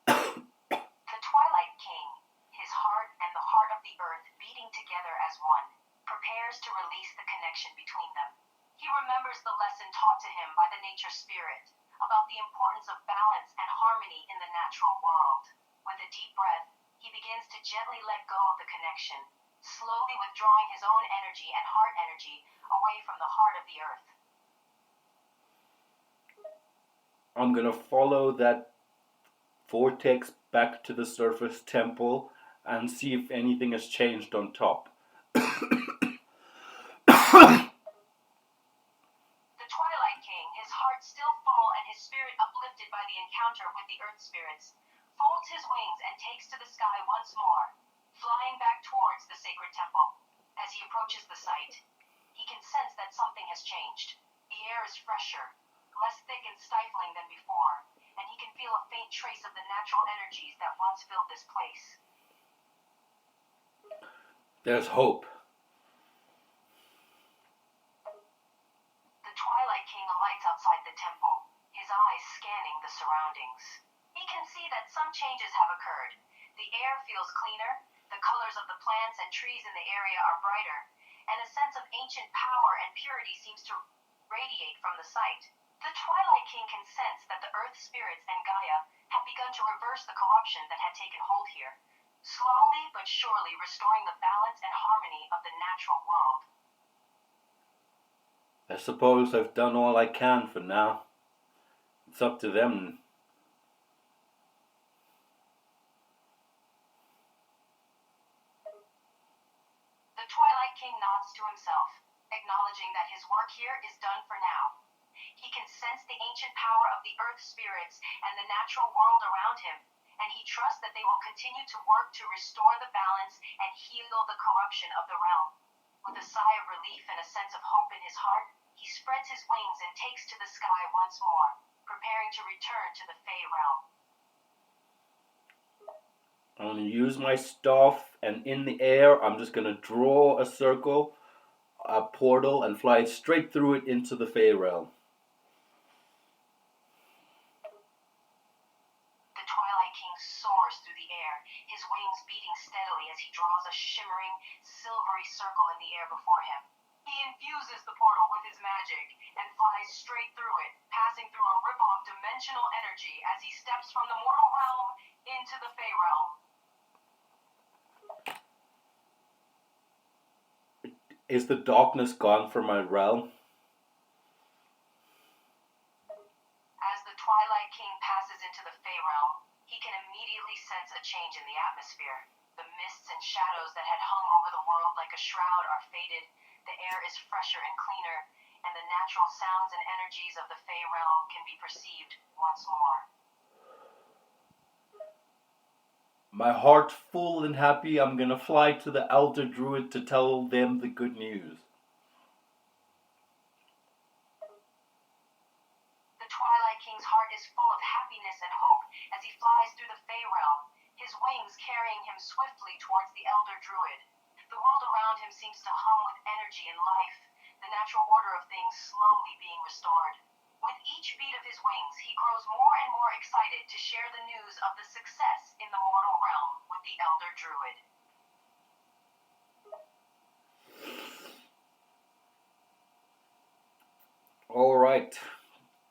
The Twilight King, his heart and the heart of the Earth beating together as one, prepares to release the connection between them. He remembers the lesson taught to him by the nature spirit about the importance of balance and harmony in the natural world. With a deep breath, he begins to gently let go of the connection, slowly withdrawing his own energy and heart energy away from the heart of the Earth. I'm gonna follow that vortex back to the surface temple and see if anything has changed on top. The Twilight King, his heart still full and his spirit uplifted by the encounter with the Earth spirits, folds his wings and takes to the sky once more, flying back towards the sacred temple. As he approaches the site, he can sense that something has changed. The air is fresher, less thick and stifling than before, and he can feel a faint trace of the natural energies that once filled this place. There's hope. The Twilight King alights outside the temple, his eyes scanning the surroundings. He can see that some changes have occurred. The air feels cleaner, the colors of the plants and trees in the area are brighter, and a sense of ancient power and purity seems to radiate from the site. The Twilight King can sense that the earth spirits and Gaia have begun to reverse the corruption that had taken hold here, slowly but surely restoring the balance and harmony of the natural world. I suppose I've done all I can for now. It's up to them. The Twilight King nods to himself, acknowledging that his work here is done for now. He can sense the ancient power of the earth spirits and the natural world around him, and he trusts that they will continue to work to restore the balance and heal the corruption of the realm. With a sigh of relief and a sense of hope in his heart, he spreads his wings and takes to the sky once more, preparing to return to the Fey realm. I'm going to use my staff, and in the air, I'm just going to draw a circle, a portal, and fly straight through it into the Fey realm. The Twilight King soars through the air, his wings beating steadily as he draws a shimmering, silvery circle in the air before him. He infuses the portal with his magic and flies straight through it, passing through a ripple of dimensional energy as he steps from the mortal realm into the Fey realm. Is the darkness gone from my realm? As the Twilight King passes into the Fey realm, he can immediately sense a change in the atmosphere. The mists and shadows that had hung over the world like a shroud are faded, the air is fresher and cleaner, and the natural sounds and energies of the Fey realm can be perceived once more. My heart full and happy, I'm going to fly to the Elder Druid to tell them the good news. The Twilight King's heart is full of happiness and hope as he flies through the Fey realm, his wings carrying him swiftly towards the Elder Druid. The world around him seems to hum with energy and life, the natural order of things slowly being restored. With each beat of his wings, he grows more and more excited to share the news of the success in the mortal realm with the Elder Druid. All right.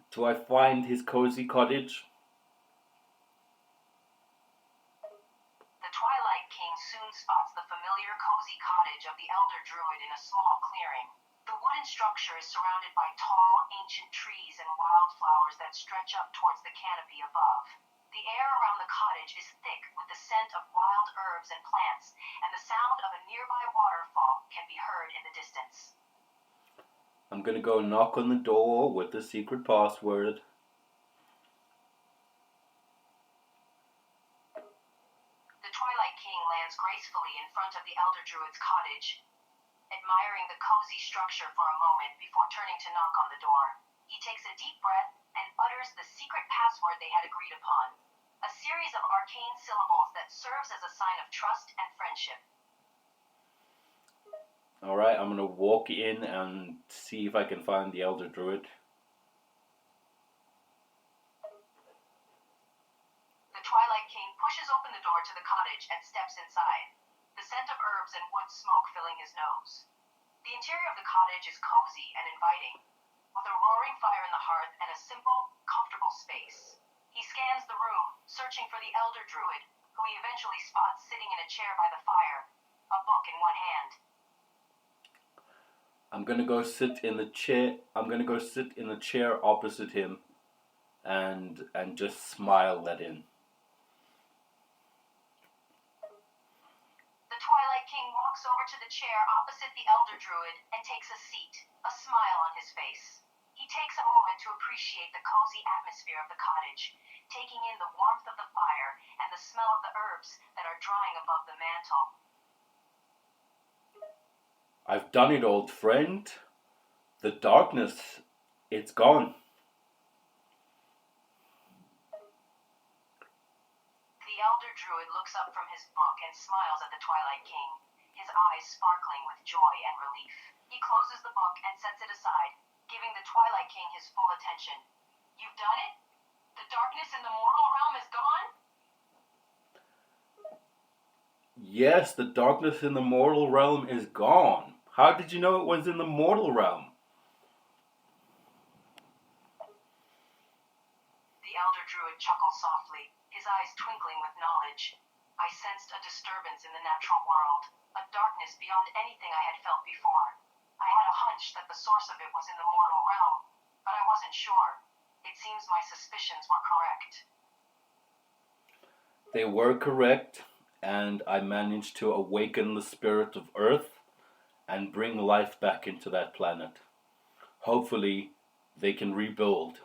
Do I find his cozy cottage? The Twilight King soon spots the familiar cozy cottage of the Elder Druid in a small clearing. The wooden structure is surrounded by tall, ancient trees and wildflowers that stretch up towards the canopy above. The air around the cottage is thick with the scent of wild herbs and plants, and the sound of a nearby waterfall can be heard in the distance. I'm going to go knock on the door with the secret password. The Twilight King lands gracefully in front of the Elder Druid's cottage, admiring the cozy structure for a moment before turning to knock on the door. He takes a deep breath and utters the secret password they had agreed upon, a series of arcane syllables that serves as a sign of trust and friendship. Alright, I'm going to walk in and see if I can find the Elder Druid. The Twilight King pushes open the door to the cottage and steps inside, the scent of herbs and wood smoke filling his nose. The interior of the cottage is cozy and inviting, with a roaring fire in the hearth and a simple, comfortable space. He scans the room, searching for the Elder Druid, who he eventually spots sitting in a chair by the fire, a book in one hand. I'm going to go sit in the chair. I'm going to go sit in the chair opposite him and just smile at him. The Twilight King walks over to the chair opposite the Elder Druid and takes a seat, a smile on his face. He takes a moment to appreciate the cozy atmosphere of the cottage, taking in the warmth of the fire and the smell of the herbs that are drying above the mantel. I've done it, old friend. The darkness, it's gone. The Elder Druid looks up from his book and smiles at the Twilight King. his eyes sparkling with joy and relief. He closes the book and sets it aside, giving the Twilight King his full attention. You've done it? The darkness in the mortal realm is gone? Yes, the darkness in the mortal realm is gone. How did you know it was in the mortal realm? The elder druid chuckled softly, his eyes twinkling with knowledge. I sensed a disturbance in the natural world, a darkness beyond anything I had felt before. I had a hunch that the source of it was in the mortal realm, but I wasn't sure. It seems my suspicions were correct. They were correct, and I managed to awaken the spirit of Earth and bring life back into that planet. Hopefully, they can rebuild.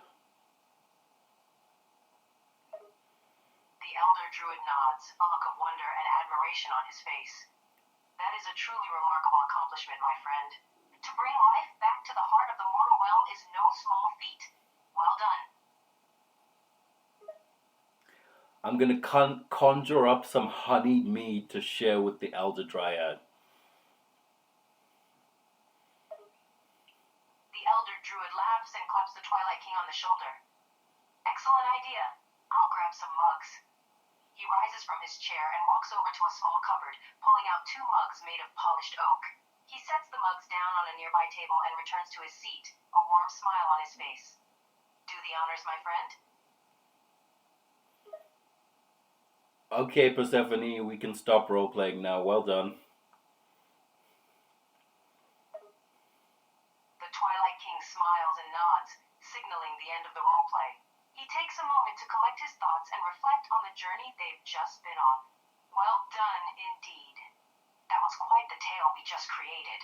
The elder druid nods, a look of wonder and admiration on his face. That is a truly remarkable accomplishment, my friend. To bring life back to the heart of the mortal realm is no small feat. Well done. I'm going to conjure up some honeyed mead to share with the Elder Dryad. The elder druid laughs and claps the Twilight King on the shoulder. Excellent idea. I'll grab some mugs. He rises from his chair and walks over to a small cupboard, pulling out 2 mugs made of polished oak. He sets the mugs down on a nearby table and returns to his seat, a warm smile on his face. Do the honors, my friend. Okay, Persephone, we can stop role-playing now. Well done. The Twilight King smiles and nods, signaling the end of the roleplay. He takes a moment to collect his thoughts and reflect on the journey they've just been on. Well done, indeed. That was quite the tale we just created.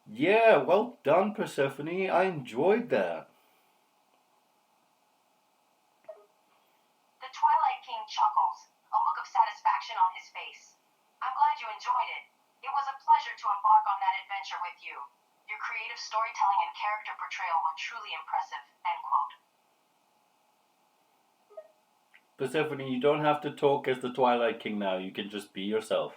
Yeah, well done, Persephone. I enjoyed that. The Twilight King chuckles, a look of satisfaction on his face. I'm glad you enjoyed it. It was a pleasure to embark on that adventure with you. Your creative storytelling and character portrayal were truly impressive. End quote. Persephone, you don't have to talk as the Twilight King now. You can just be yourself.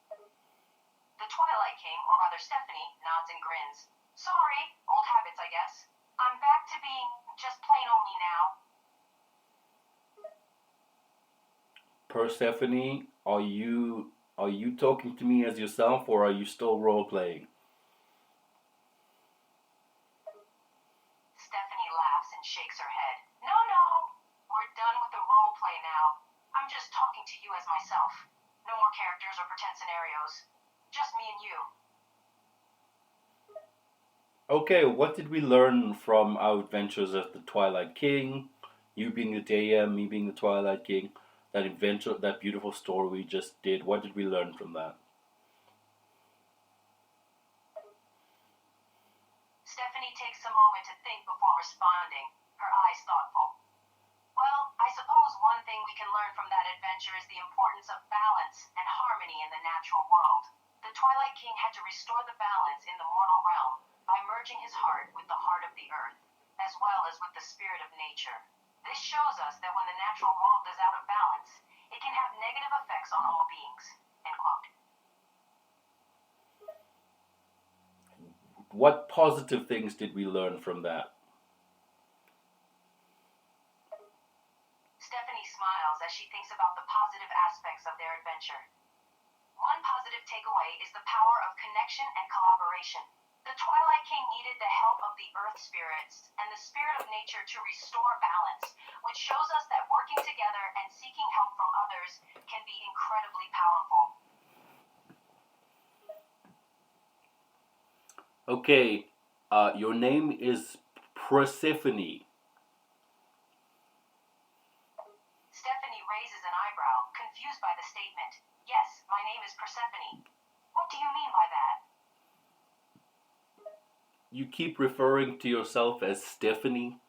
The Twilight King, or rather Stephanie, nods and grins. Sorry, old habits, I guess. I'm back to being just plain old me now. Persephone, are you talking to me as yourself, or are you still role-playing? Stephanie laughs and shakes her head. No, no. We're done with the role play now. I'm just talking to you as myself. No more characters or pretend scenarios. Just me and you. Okay, what did we learn from our adventures as the Twilight King? You being the DM, me being the Twilight King. That adventure, that beautiful story we just did. What did we learn from that? Stephanie takes a moment to think before responding, her eyes thoughtful. Well, I suppose one thing we can learn from that adventure is the importance of balance and harmony in the natural world. The Twilight King had to restore the balance in the mortal realm by merging his heart with the heart of the earth, as well as with the spirit of nature. This shows us that when the natural world is out of balance, it can have negative effects on all beings. End quote. What positive things did we learn from that? Stephanie smiles as she thinks about the positive aspects of their adventure. One positive takeaway is the power of connection and collaboration. The Twilight King needed the help of the earth spirits and the spirit of nature to restore balance, which shows us that working together and seeking help from others can be incredibly powerful. Okay, your name is Persephone. Stephanie raises an eyebrow, confused by the statement. Yes, my name is Persephone. What do you mean by that? You keep referring to yourself as Stephanie.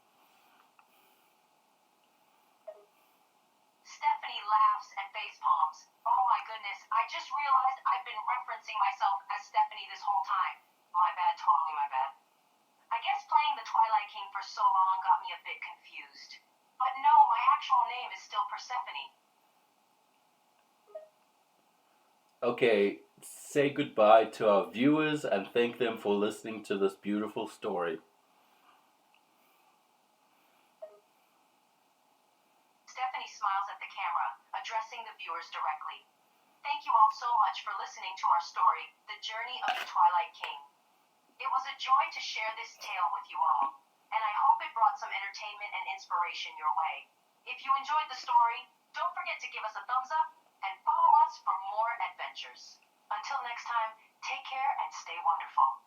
Stephanie laughs and face palms. Oh my goodness, I just realized I've been referencing myself as Stephanie this whole time. My bad, totally my bad. I guess playing the Twilight King for so long got me a bit confused. But no, my actual name is still Persephone. Okay, say goodbye to our viewers and thank them for listening to this beautiful story. Stephanie smiles at the camera, addressing the viewers directly. Thank you all so much for listening to our story, The Journey of the Twilight King. It was a joy to share this tale with you all, and I hope it brought some entertainment and inspiration your way. If you enjoyed the story, don't forget to give us a thumbs up and follow us for more adventures. Until next time, take care and stay wonderful.